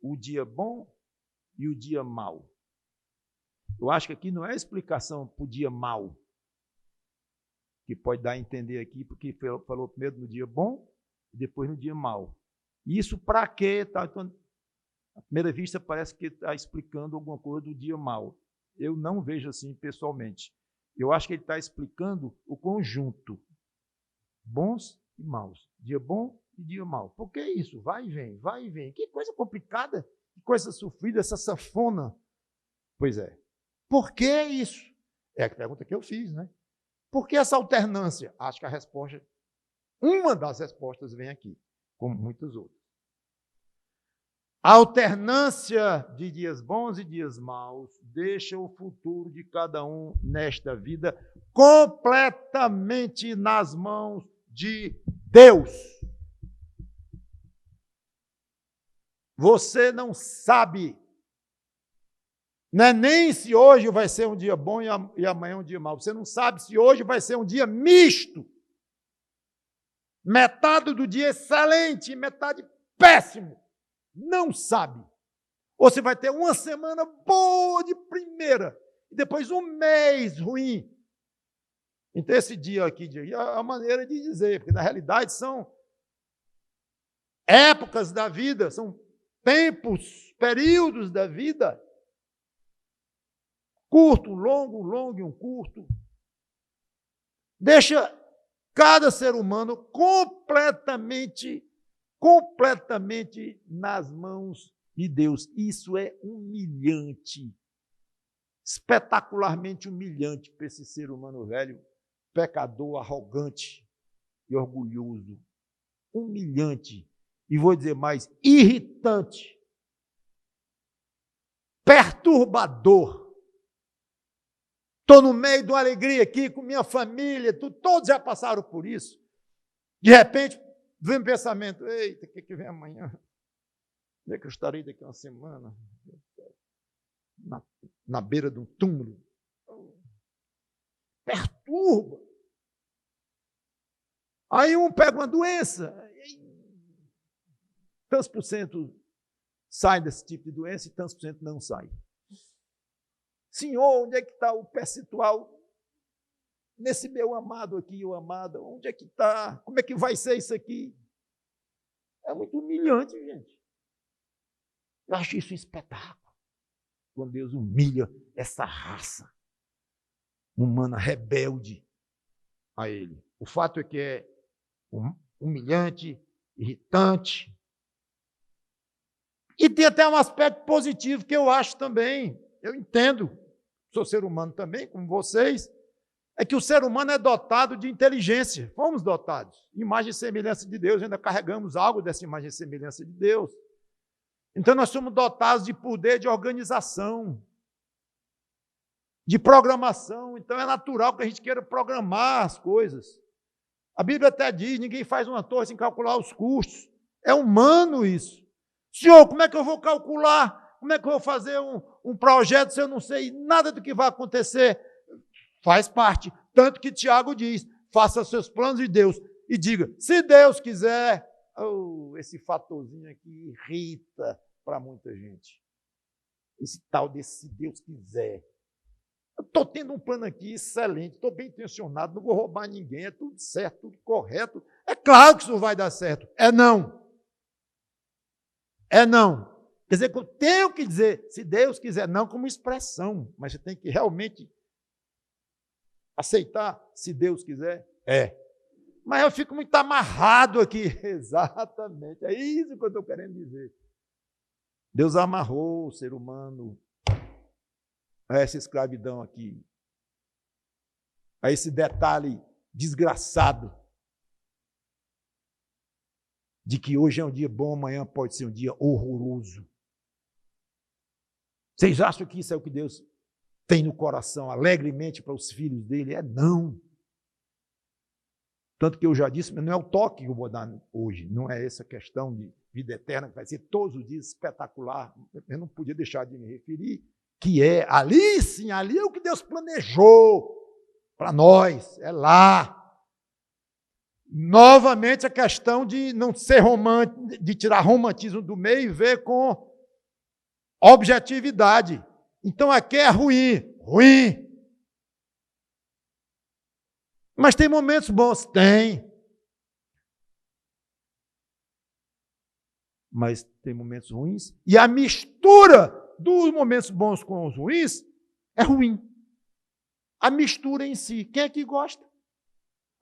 o dia bom e o dia mau. Eu acho que aqui não é explicação para o dia mau, que pode dar a entender aqui, porque falou primeiro no dia bom e depois no dia mau. Isso para quê? Tá? Então, à primeira vista parece que está explicando alguma coisa do dia mau. Eu não vejo assim pessoalmente. Eu acho que ele está explicando o conjunto, bons e maus, dia bom e dia mau. Por que isso? Vai e vem, vai e vem. Que coisa complicada, que coisa sofrida, essa sanfona. Pois é. Por que isso? É a pergunta que eu fiz, né? Por que essa alternância? Acho que a resposta, uma das respostas vem aqui, como muitas outras. A alternância de dias bons e dias maus deixa o futuro de cada um nesta vida completamente nas mãos de Deus. Você não sabe, não é nem se hoje vai ser um dia bom e amanhã um dia mau. Você não sabe se hoje vai ser um dia misto. Metade do dia excelente, metade péssimo. Não sabe. Ou você vai ter uma semana boa de primeira e depois um mês ruim. Então, esse dia aqui é a maneira de dizer, porque na realidade são épocas da vida, são tempos, períodos da vida. Curto, um longo e um curto. Deixa cada ser humano completamente nas mãos de Deus. Isso é humilhante, espetacularmente humilhante para esse ser humano velho, pecador, arrogante e orgulhoso. Humilhante. E vou dizer mais, irritante, perturbador. Estou no meio de uma alegria aqui com minha família, todos já passaram por isso. De repente, vem um pensamento, eita, o que vem amanhã? Onde é que eu estarei daqui a uma semana? Na beira de um túmulo. Perturba. Aí um pega uma doença, tantos por cento sai desse tipo de doença e tantos por cento não sai. Senhor, onde é que está o percentual nesse meu amado aqui, ou amada? Onde é que está? Como é que vai ser isso aqui? É muito humilhante, gente. Eu acho isso um espetáculo. Quando Deus humilha essa raça humana rebelde a Ele. O fato é que é humilhante, irritante. E tem até um aspecto positivo que eu acho também. Eu entendo, sou ser humano também, como vocês, é que o ser humano é dotado de inteligência. Fomos dotados. Imagem e semelhança de Deus, ainda carregamos algo dessa imagem e semelhança de Deus. Então, nós somos dotados de poder de organização, de programação. Então, é natural que a gente queira programar as coisas. A Bíblia até diz, ninguém faz uma torre sem calcular os custos. É humano isso. Senhor, como é que eu vou calcular? Como é que eu vou fazer um projeto se eu não sei nada do que vai acontecer? Faz parte. Tanto que Tiago diz, faça seus planos de Deus. E diga, se Deus quiser, esse fatorzinho aqui irrita para muita gente. Esse tal desse se Deus quiser. Eu estou tendo um plano aqui excelente, estou bem intencionado, não vou roubar ninguém, é tudo certo, tudo correto. É claro que isso vai dar certo. É não. É não. Quer dizer, que eu tenho que dizer, se Deus quiser, não como expressão, mas você tem que realmente aceitar, se Deus quiser, é. Mas eu fico muito amarrado aqui. Exatamente, é isso que eu estou querendo dizer. Deus amarrou o ser humano a essa escravidão aqui, a esse detalhe desgraçado de que hoje é um dia bom, amanhã pode ser um dia horroroso. Vocês acham que isso é o que Deus tem no coração alegremente para os filhos dele? É não. Tanto que eu já disse, mas não é o toque que eu vou dar hoje, não é essa questão de vida eterna, que vai ser todos os dias espetacular. Eu não podia deixar de me referir, que é ali sim, ali é o que Deus planejou para nós, é lá. Novamente a questão de não ser romântico, de tirar romantismo do meio e ver com objetividade. Então aqui é ruim. Mas tem momentos bons? Tem. Mas tem momentos ruins. E a mistura dos momentos bons com os ruins é ruim. A mistura em si. Quem é que gosta?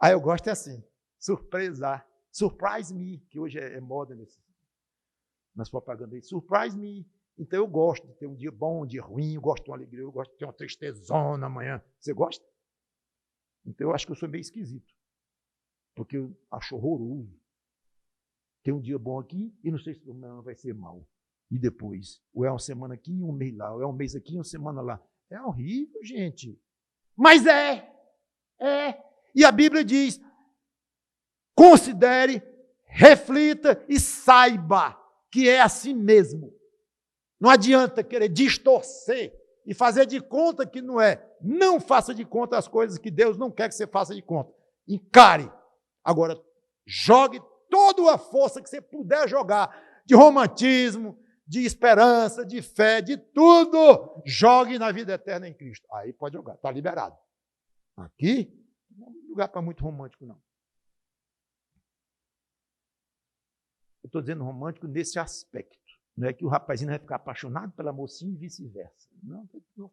Eu gosto assim. Surpresar. Surprise me, que hoje é moda nas propagandas. Surprise me. Então eu gosto de ter um dia bom, um dia ruim, eu gosto de uma alegria, eu gosto de ter uma tristezona amanhã. Você gosta? Então eu acho que eu sou meio esquisito. Porque eu acho horroroso. Tem um dia bom aqui e não sei se amanhã vai ser mal. E depois? Ou é uma semana aqui e um mês lá. Ou é um mês aqui e uma semana lá. É horrível, gente. Mas é. E a Bíblia diz, considere, reflita e saiba que é assim mesmo. Não adianta querer distorcer e fazer de conta que não é. Não faça de conta as coisas que Deus não quer que você faça de conta. Encare. Agora, jogue toda a força que você puder jogar, de romantismo, de esperança, de fé, de tudo, jogue na vida eterna em Cristo. Aí pode jogar, está liberado. Aqui, não é lugar para muito romântico, não. Eu estou dizendo romântico nesse aspecto. Não é que o rapazinho vai ficar apaixonado pela mocinha e vice-versa. Não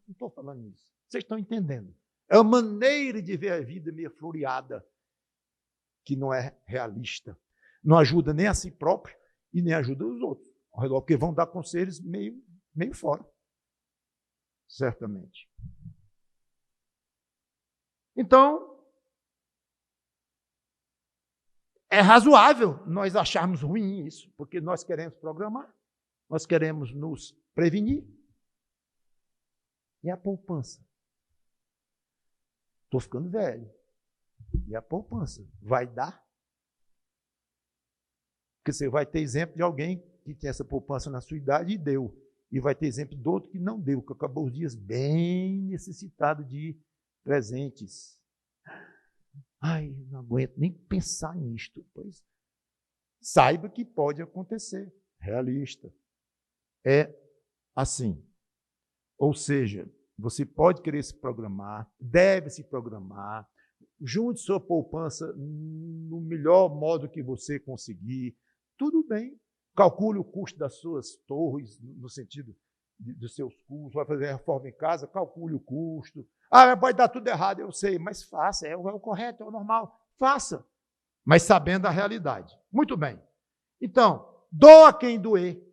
estou falando isso. Vocês estão entendendo. É uma maneira de ver a vida meio floreada, que não é realista. Não ajuda nem a si próprio e nem ajuda os outros ao redor, porque vão dar conselhos meio fora. Certamente. Então, é razoável nós acharmos ruim isso, porque nós queremos programar. Nós queremos nos prevenir. E a poupança? Estou ficando velho. E a poupança? Vai dar? Porque você vai ter exemplo de alguém que tem essa poupança na sua idade e deu. E vai ter exemplo de outro que não deu, que acabou os dias bem necessitado de presentes. Não aguento nem pensar nisto. Pois saiba que pode acontecer. Realista. É assim. Ou seja, você pode querer se programar, deve se programar, junte sua poupança no melhor modo que você conseguir, tudo bem. Calcule o custo das suas torres, no sentido dos seus custos, vai fazer reforma em casa, calcule o custo. Pode dar tudo errado, eu sei, mas faça, é o correto, é o normal, faça, mas sabendo a realidade. Muito bem. Então, doa quem doer.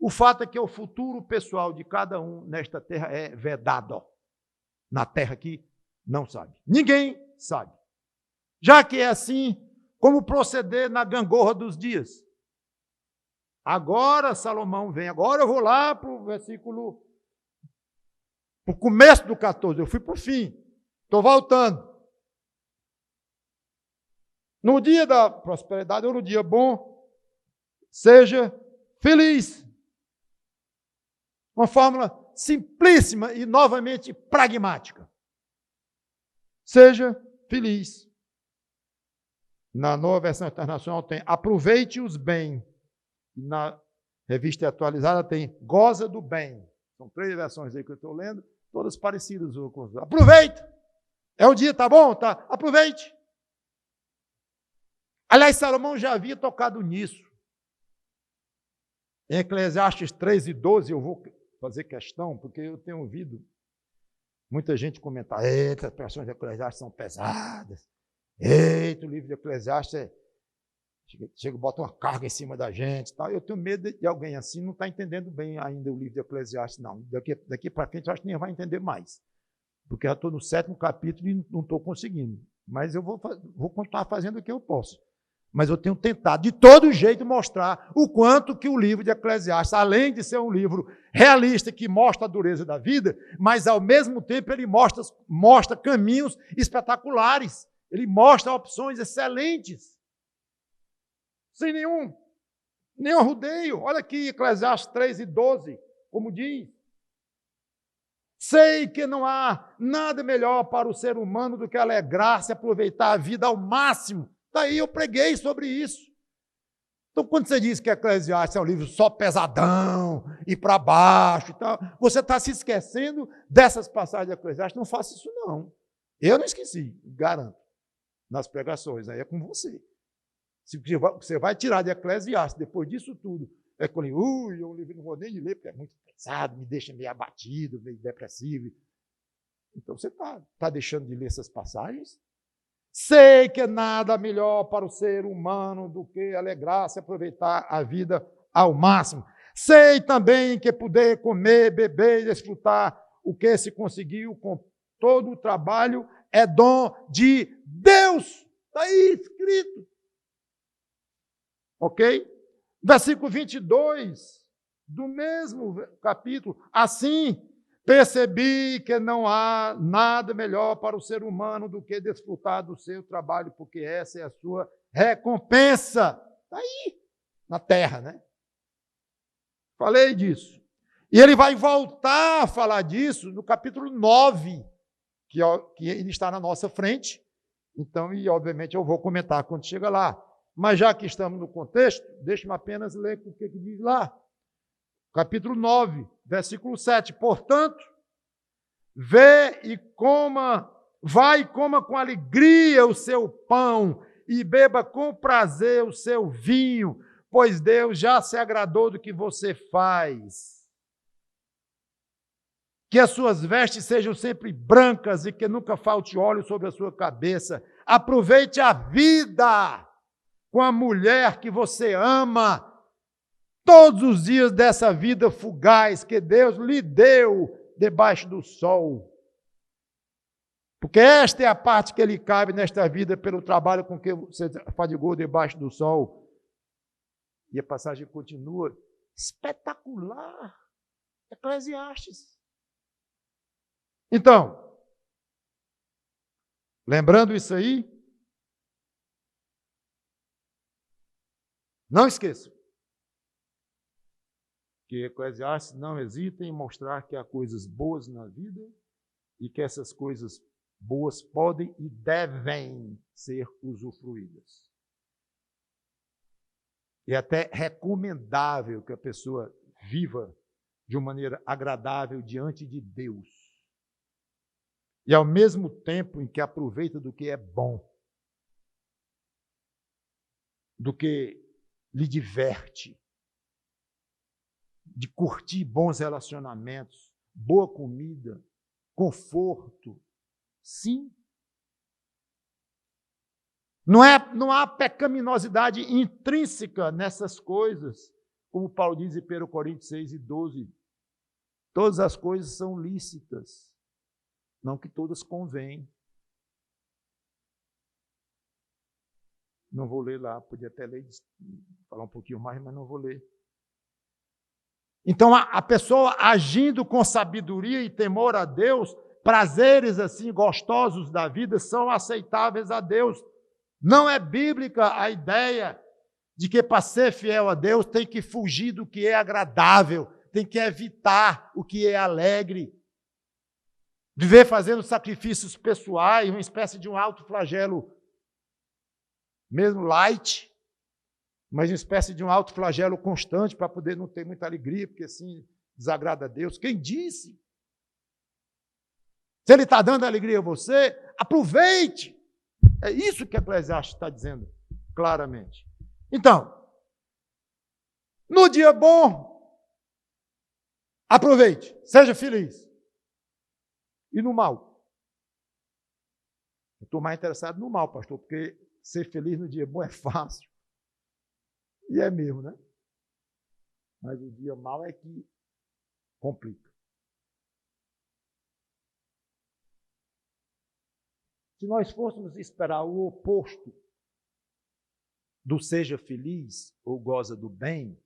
O fato é que o futuro pessoal de cada um nesta terra é vedado. Na terra que não sabe. Ninguém sabe. Já que é assim, como proceder na gangorra dos dias? Agora Salomão vem, agora eu vou lá para o versículo, para o começo do 14, eu fui para o fim, estou voltando. No dia da prosperidade ou no dia bom, seja feliz. Uma fórmula simplíssima e novamente pragmática. Seja feliz. Na Nova Versão Internacional tem aproveite-os bem. Na Revista Atualizada tem goza do bem. São 3 versões aí que eu estou lendo, todas parecidas. Aproveite! É o dia, tá bom? Tá. Aproveite! Aliás, Salomão já havia tocado nisso. Em Eclesiastes 3:12, eu vou fazer questão, porque eu tenho ouvido muita gente comentar, eita, as pressões de Eclesiastes são pesadas, eita, o livro de Eclesiastes chega e bota uma carga em cima da gente. Tal. Eu tenho medo de alguém assim não está entendendo bem ainda o livro de Eclesiastes, não. Daqui para frente eu acho que nem vai entender mais, porque eu estou no 7º capítulo e não estou conseguindo, mas eu vou continuar fazendo o que eu posso. Mas eu tenho tentado, de todo jeito, mostrar o quanto que o livro de Eclesiastes, além de ser um livro realista, que mostra a dureza da vida, mas, ao mesmo tempo, ele mostra caminhos espetaculares, Ele mostra opções excelentes, sem nenhum rodeio. Olha aqui, Eclesiastes 3:12, como diz. Sei que não há nada melhor para o ser humano do que alegrar-se e aproveitar a vida ao máximo. Daí eu preguei sobre isso. Então, quando você diz que Eclesiastes é um livro só pesadão e para baixo e tal, você está se esquecendo dessas passagens de Eclesiastes. Não faça isso, não. Eu não esqueci, garanto, nas pregações. Aí é com você. Se você vai tirar de Eclesiastes depois disso tudo, é com eu livro não vou nem ler, porque é muito pesado, me deixa meio abatido, meio depressivo. Então você está deixando de ler essas passagens? Sei que nada melhor para o ser humano do que alegrar-se e aproveitar a vida ao máximo. Sei também que poder comer, beber e desfrutar o que se conseguiu com todo o trabalho é dom de Deus. Está aí escrito. Ok? Versículo 22 do mesmo capítulo. Assim, percebi que não há nada melhor para o ser humano do que desfrutar do seu trabalho, porque essa é a sua recompensa. Está aí, na terra, né? Falei disso. E ele vai voltar a falar disso no capítulo 9, que ele está na nossa frente. Então, e obviamente eu vou comentar quando chega lá. Mas já que estamos no contexto, deixe-me apenas ler o que diz lá. Capítulo 9, versículo 7. Portanto, vê e coma, vai e coma com alegria o seu pão e beba com prazer o seu vinho, pois Deus já se agradou do que você faz. Que as suas vestes sejam sempre brancas e que nunca falte óleo sobre a sua cabeça. Aproveite a vida com a mulher que você ama, todos os dias dessa vida fugaz que Deus lhe deu debaixo do sol. Porque esta é a parte que lhe cabe nesta vida pelo trabalho com que você fadigou debaixo do sol. E a passagem continua. Espetacular. Eclesiastes. Então, lembrando isso aí, não esqueçam que Eclesiastes não hesita em mostrar que há coisas boas na vida e que essas coisas boas podem e devem ser usufruídas. É até recomendável que a pessoa viva de uma maneira agradável diante de Deus. E ao mesmo tempo em que aproveita do que é bom, do que lhe diverte, de curtir bons relacionamentos, boa comida, conforto. Sim. Não há pecaminosidade intrínseca nessas coisas, como Paulo diz em 1 Coríntios 6:12. Todas as coisas são lícitas, não que todas convêm. Não vou ler lá, podia até ler, falar um pouquinho mais, mas não vou ler. Então, a pessoa agindo com sabedoria e temor a Deus, prazeres assim gostosos da vida são aceitáveis a Deus. Não é bíblica a ideia de que para ser fiel a Deus tem que fugir do que é agradável, tem que evitar o que é alegre. Viver fazendo sacrifícios pessoais, uma espécie de um autoflagelo, mesmo light, mas uma espécie de um autoflagelo constante para poder não ter muita alegria, porque assim desagrada a Deus. Quem disse? Se Ele está dando alegria a você, aproveite. É isso que Eclesiastes está dizendo claramente. Então, no dia bom, aproveite, seja feliz. E no mal? Eu estou mais interessado no mal, pastor, porque ser feliz no dia bom é fácil. E é mesmo, né? Mas o dia mau é que complica. Se nós fôssemos esperar o oposto do seja feliz ou goza do bem,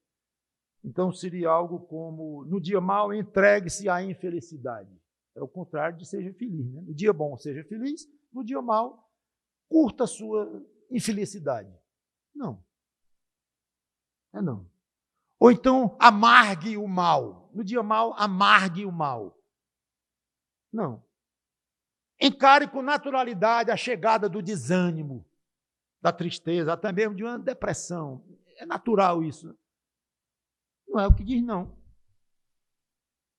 então seria algo como, no dia mau, entregue-se à infelicidade. É o contrário de seja feliz, né? No dia bom, seja feliz. No dia mau, curta a sua infelicidade. Não. Não. Ou então, amargue o mal. No dia mal, amargue o mal. Não. Encare com naturalidade a chegada do desânimo, da tristeza, até mesmo de uma depressão. É natural isso. Não é o que diz, não.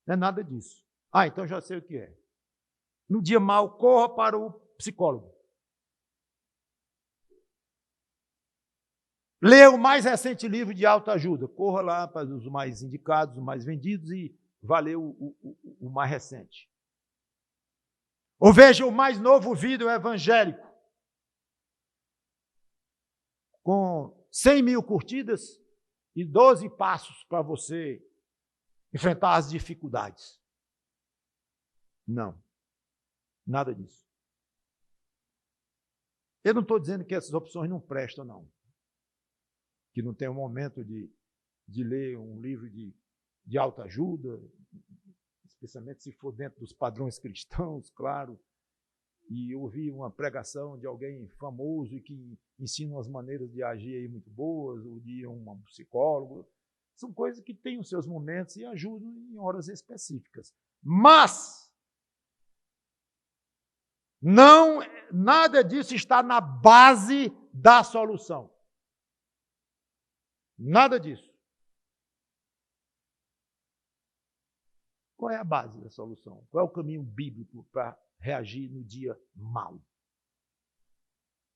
Não é nada disso. Então já sei o que é. No dia mal, corra para o psicólogo. Leia o mais recente livro de autoajuda. Corra lá para os mais indicados, os mais vendidos e vá ler o mais recente. Ou veja o mais novo vídeo evangélico, com 100 mil curtidas e 12 passos para você enfrentar as dificuldades. Não, nada disso. Eu não estou dizendo que essas opções não prestam, não. Que não tem um momento de ler um livro de autoajuda, especialmente se for dentro dos padrões cristãos, claro, e ouvir uma pregação de alguém famoso e que ensina umas maneiras de agir aí muito boas, ou de um psicólogo. São coisas que têm os seus momentos e ajudam em horas específicas. Mas não, nada disso está na base da solução. Nada disso. Qual é a base da solução? Qual é o caminho bíblico para reagir no dia mau?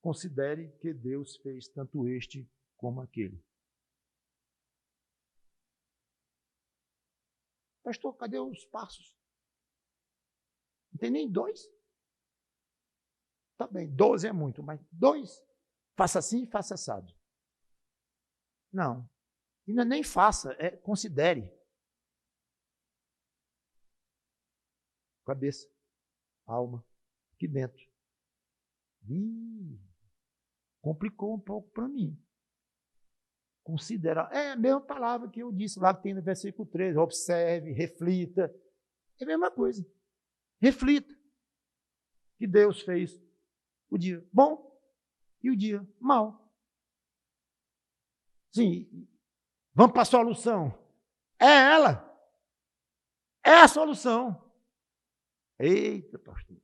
Considere que Deus fez tanto este como aquele. Pastor, cadê os passos? Não tem nem 2. Tá bem, 12 é muito, mas 2. Faça assim e faça assado. Não. E não é nem faça, considere. Cabeça, alma, aqui dentro. Complicou um pouco para mim. Considerar. É a mesma palavra que eu disse lá que tem no versículo 13. Observe, reflita. É a mesma coisa. Reflita. Que Deus fez o dia bom e o dia mau. Sim, vamos para a solução. É ela. É a solução. Eita, pastor.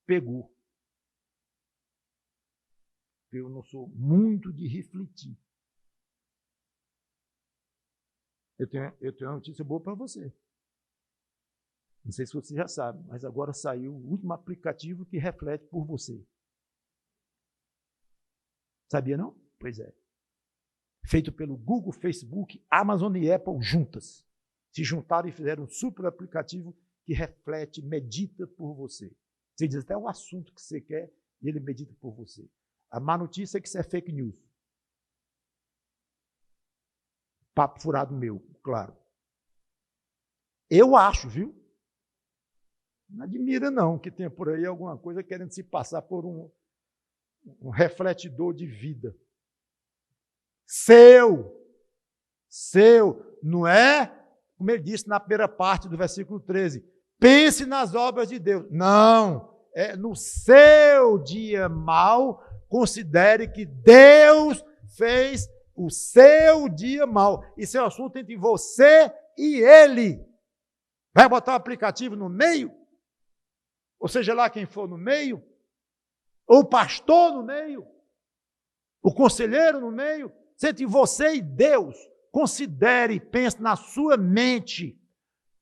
Pegou. Eu não sou muito de refletir. Eu tenho uma notícia boa para você. Não sei se você já sabe, mas agora saiu o último aplicativo que reflete por você. Sabia não? Pois é. Feito pelo Google, Facebook, Amazon e Apple juntas. Se juntaram e fizeram um super aplicativo que reflete, medita por você. Você diz até o assunto que você quer e ele medita por você. A má notícia é que isso é fake news. Papo furado meu, claro. Eu acho, viu? Não admira não que tenha por aí alguma coisa querendo se passar por um refletidor de vida. Seu, não é, como ele disse na primeira parte do versículo 13, pense nas obras de Deus. Não, é no seu dia mau, considere que Deus fez o seu dia mau. Isso é um assunto entre você e ele. Vai botar o aplicativo no meio? Ou seja lá quem for no meio? Ou o pastor no meio? O conselheiro no meio? Entre você e Deus. Considere, pense na sua mente.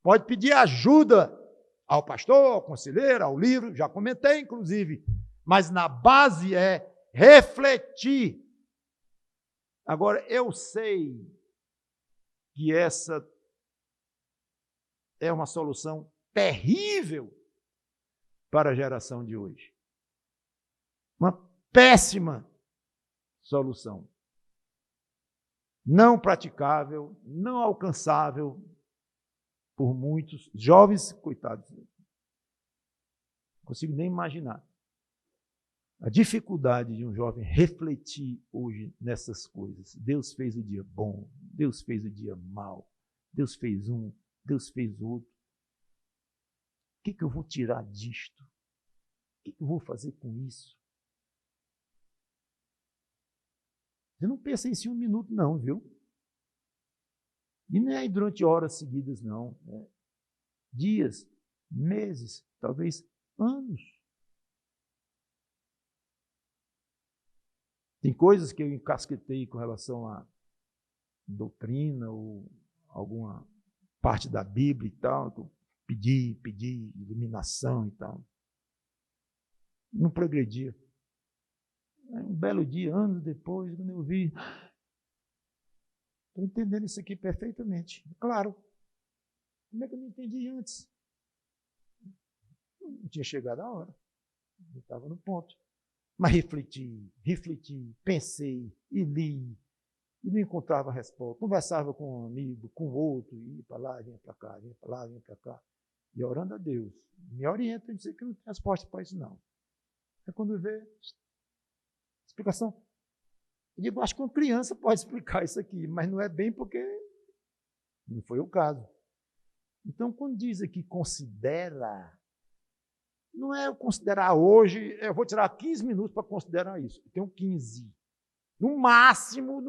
Pode pedir ajuda ao pastor, ao conselheiro, ao livro, já comentei inclusive. Mas na base é refletir. Agora, eu sei que essa é uma solução terrível para a geração de hoje. Uma péssima solução. Não praticável, não alcançável por muitos jovens, coitados. Não consigo nem imaginar a dificuldade de um jovem refletir hoje nessas coisas. Deus fez o dia bom, Deus fez o dia mau, Deus fez um, Deus fez outro. O que eu vou tirar disto? O que eu vou fazer com isso? Você não pensa isso em um minuto, não, viu? E não é durante horas seguidas, não. É dias, meses, talvez anos. Tem coisas que eu encasquetei com relação à doutrina ou alguma parte da Bíblia e tal, que eu pedi iluminação e tal. Não progredia. Um belo dia, anos depois, quando eu vi, estou entendendo isso aqui perfeitamente. Claro. Como é que eu não entendi antes? Não tinha chegado a hora. Eu estava no ponto. Mas refleti, pensei e li, e não encontrava resposta. Conversava com um amigo, com outro, ia para lá, vinha para cá, vinha para lá, vinha para cá. E orando a Deus, me orienta e dizer que eu não tenho resposta para isso, não. É quando vê explicação. Eu digo, acho que uma criança pode explicar isso aqui, mas não é bem porque não foi o caso. Então, quando diz aqui considera, não é considerar hoje, eu vou tirar 15 minutos para considerar isso. Eu tenho 15. No máximo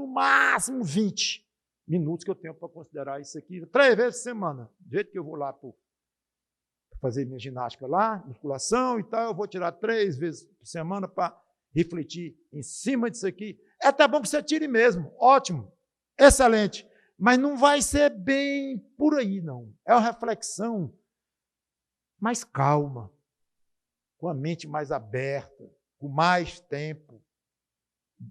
20 minutos que eu tenho para considerar isso aqui. 3 vezes por semana. Do jeito que eu vou lá para fazer minha ginástica lá, musculação e tal, eu vou tirar 3 vezes por semana para refletir em cima disso aqui. É até bom que você tire mesmo. Ótimo. Excelente. Mas não vai ser bem por aí, não. É uma reflexão mais calma, com a mente mais aberta, com mais tempo.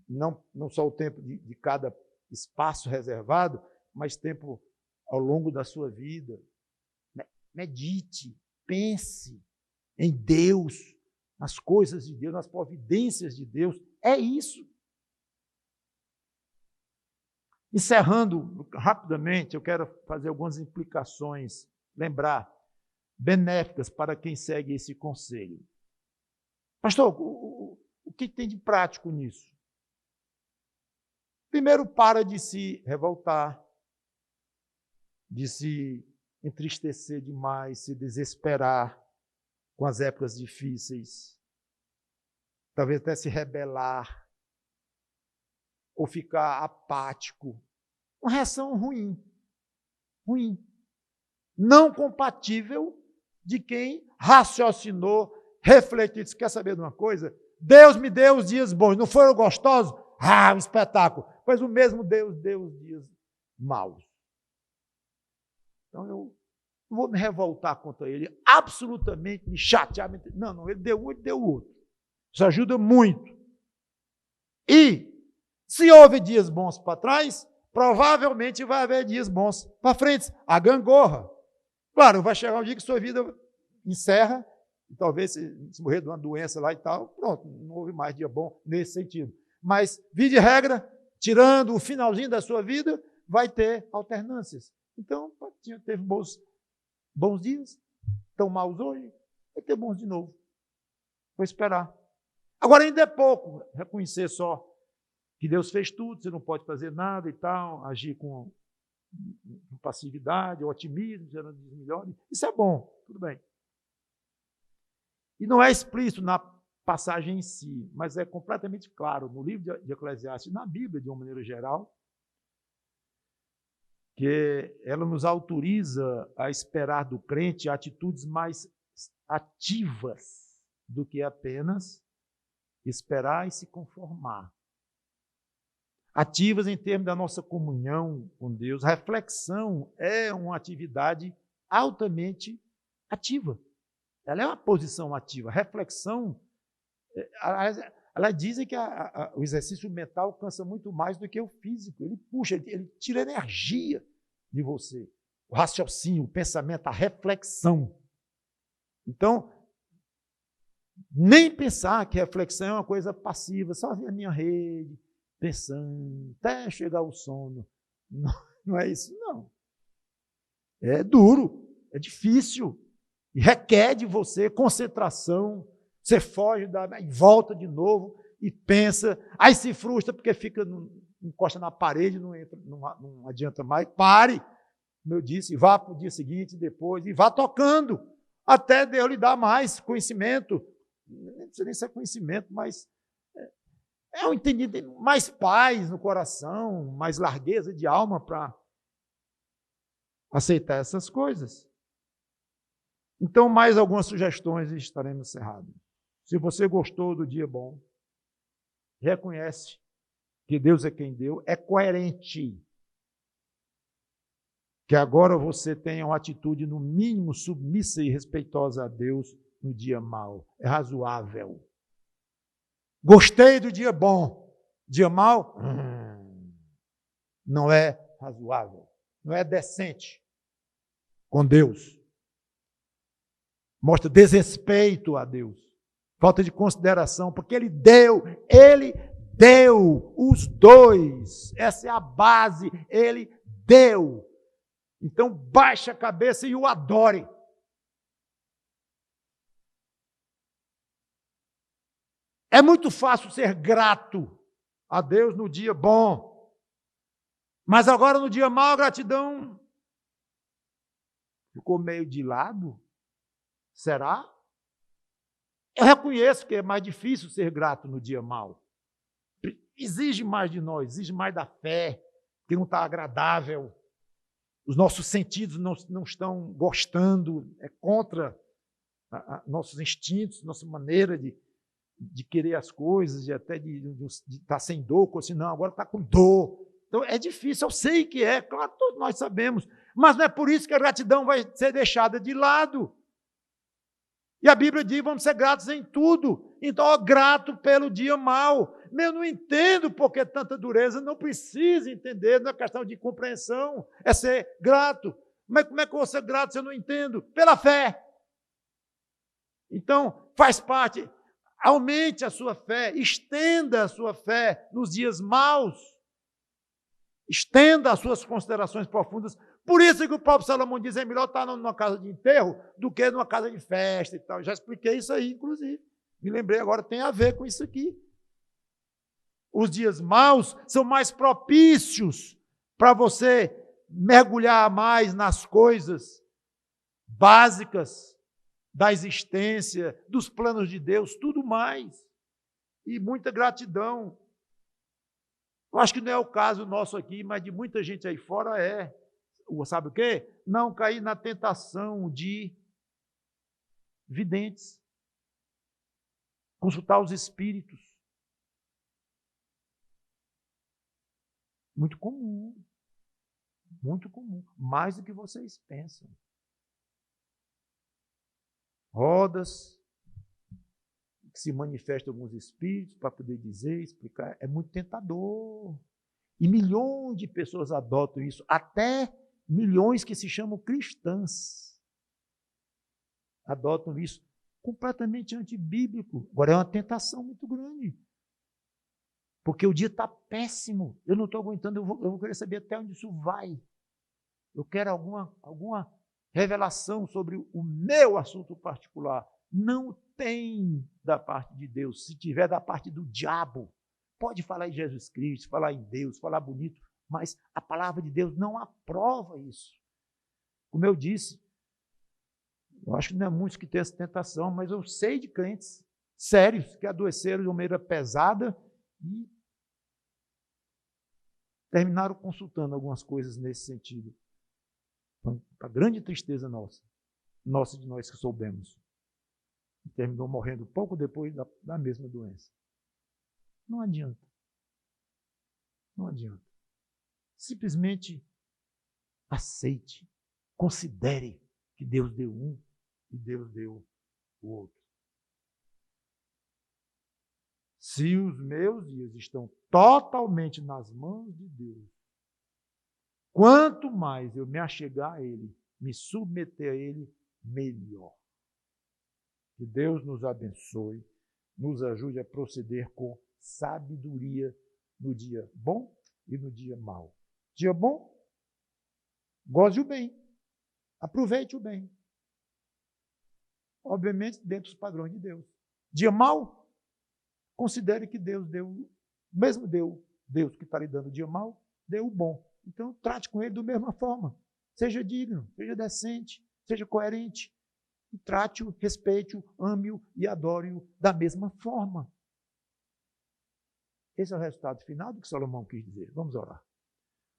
Não só o tempo de cada espaço reservado, mas tempo ao longo da sua vida. Medite, pense em Deus, nas coisas de Deus, nas providências de Deus. É isso. Encerrando rapidamente, eu quero fazer algumas implicações, lembrar, benéficas para quem segue esse conselho. Pastor, o que tem de prático nisso? Primeiro, para de se revoltar, de se entristecer demais, se desesperar com as épocas difíceis, talvez até se rebelar, ou ficar apático. Uma reação ruim. Não compatível de quem raciocinou, refletiu. Quer saber de uma coisa? Deus me deu os dias bons, não foram gostosos? Um espetáculo. Pois o mesmo Deus deu os dias maus. Então eu não vou me revoltar contra ele, absolutamente me chatear. Não, ele deu um, ele deu o outro. Isso ajuda muito. E se houve dias bons para trás, provavelmente vai haver dias bons para frente. A gangorra. Claro, vai chegar um dia que sua vida encerra, e talvez se morrer de uma doença lá e tal, pronto, não houve mais dia bom nesse sentido. Mas, via de regra, tirando o finalzinho da sua vida, vai ter alternâncias. Então, teve bons dias, tão maus hoje, vai ter bons de novo. Vou esperar. Agora ainda é pouco reconhecer só que Deus fez tudo, você não pode fazer nada e tal, agir com passividade, otimismo, gerando dias melhores. Isso é bom, tudo bem. E não é explícito na passagem em si, mas é completamente claro no livro de Eclesiastes, na Bíblia, de uma maneira geral, que ela nos autoriza a esperar do crente atitudes mais ativas do que apenas esperar e se conformar. Ativas em termos da nossa comunhão com Deus. A reflexão é uma atividade altamente ativa. Ela é uma posição ativa. A reflexão, ela dizem que o exercício mental cansa muito mais do que o físico. Ele puxa, ele tira energia de você. O raciocínio, o pensamento, a reflexão. Então, nem pensar que reflexão é uma coisa passiva, só ver a minha rede, pensando, até chegar o sono. Não é isso, não. É duro, é difícil, e requer de você concentração. Você foge, e volta de novo, e pensa, aí se frustra porque encosta na parede, não adianta mais. Pare, como eu disse, vá para o dia seguinte, depois, e vá tocando, até Deus lhe dar mais conhecimento. Não precisa nem ser conhecimento, mas É um entendimento, mais paz no coração, mais largueza de alma para aceitar essas coisas. Então, mais algumas sugestões e estaremos encerrados. Se você gostou do dia bom, reconhece que Deus é quem deu, é coerente que agora você tenha uma atitude, no mínimo, submissa e respeitosa a Deus no dia mau. É razoável. Gostei do dia bom. Dia mau? Não é razoável. Não é decente com Deus. Mostra desrespeito a Deus. Falta de consideração, porque Ele deu os dois. Essa é a base. Ele deu. Então, baixe a cabeça e o adore. É muito fácil ser grato a Deus no dia bom. Mas agora, no dia mau, a gratidão ficou meio de lado. Será? Eu reconheço que é mais difícil ser grato no dia mau. Exige mais de nós, exige mais da fé, que não está agradável. Os nossos sentidos não estão gostando, é contra nossos instintos, nossa maneira de querer as coisas, e até de estar sem dor, ou assim, não, agora está com dor. Então é difícil, eu sei que é, claro, todos nós sabemos, mas não é por isso que a gratidão vai ser deixada de lado. E a Bíblia diz, vamos ser gratos em tudo. Então, ó, grato pelo dia mau. Eu não entendo por que tanta dureza, não precisa entender, não é questão de compreensão, é ser grato. Mas como é que eu vou ser grato se eu não entendo? Pela fé. Então, faz parte, aumente a sua fé, estenda a sua fé nos dias maus, estenda as suas considerações profundas. Por isso que o próprio Salomão diz, é melhor estar numa casa de enterro do que numa casa de festa e tal. Já expliquei isso aí, inclusive. Me lembrei agora, tem a ver com isso aqui. Os dias maus são mais propícios para você mergulhar mais nas coisas básicas da existência, dos planos de Deus, tudo mais. E muita gratidão. Eu acho que não é o caso nosso aqui, mas de muita gente aí fora é. Sabe o quê? Não cair na tentação de videntes. Consultar os espíritos. Muito comum. Muito comum. Mais do que vocês pensam. Rodas que se manifestam alguns espíritos para poder dizer, explicar. É muito tentador. E milhões de pessoas adotam isso. Até milhões que se chamam cristãs adotam isso, completamente antibíblico. Agora é uma tentação muito grande. Porque o dia está péssimo. Eu não estou aguentando, eu vou querer saber até onde isso vai. Eu quero alguma revelação sobre o meu assunto particular. Não tem da parte de Deus. Se tiver da parte do diabo, pode falar em Jesus Cristo, falar em Deus, falar bonito, mas a palavra de Deus não aprova isso. Como eu disse, eu acho que não é muitos que têm essa tentação, mas eu sei de crentes sérios que adoeceram de uma maneira pesada e terminaram consultando algumas coisas nesse sentido. Para grande tristeza nossa de nós que soubemos. E terminou morrendo pouco depois da mesma doença. Não adianta. Não adianta. Simplesmente aceite, considere que Deus deu um e Deus deu o outro. Se os meus dias estão totalmente nas mãos de Deus, quanto mais eu me achegar a Ele, me submeter a Ele, melhor. Que Deus nos abençoe, nos ajude a proceder com sabedoria no dia bom e no dia mau. Dia bom, goze o bem, aproveite o bem. Obviamente, dentro dos padrões de Deus. Dia mau, considere que Deus deu, mesmo Deus que está lhe dando o dia mau, deu o bom. Então, trate com ele da mesma forma. Seja digno, seja decente, seja coerente. E trate-o, respeite-o, ame-o e adore-o da mesma forma. Esse é o resultado final do que Salomão quis dizer. Vamos orar.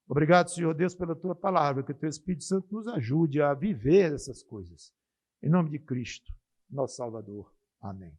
Obrigado, Senhor Deus, pela tua palavra, que o teu Espírito Santo nos ajude a viver essas coisas. Em nome de Cristo, nosso Salvador. Amém.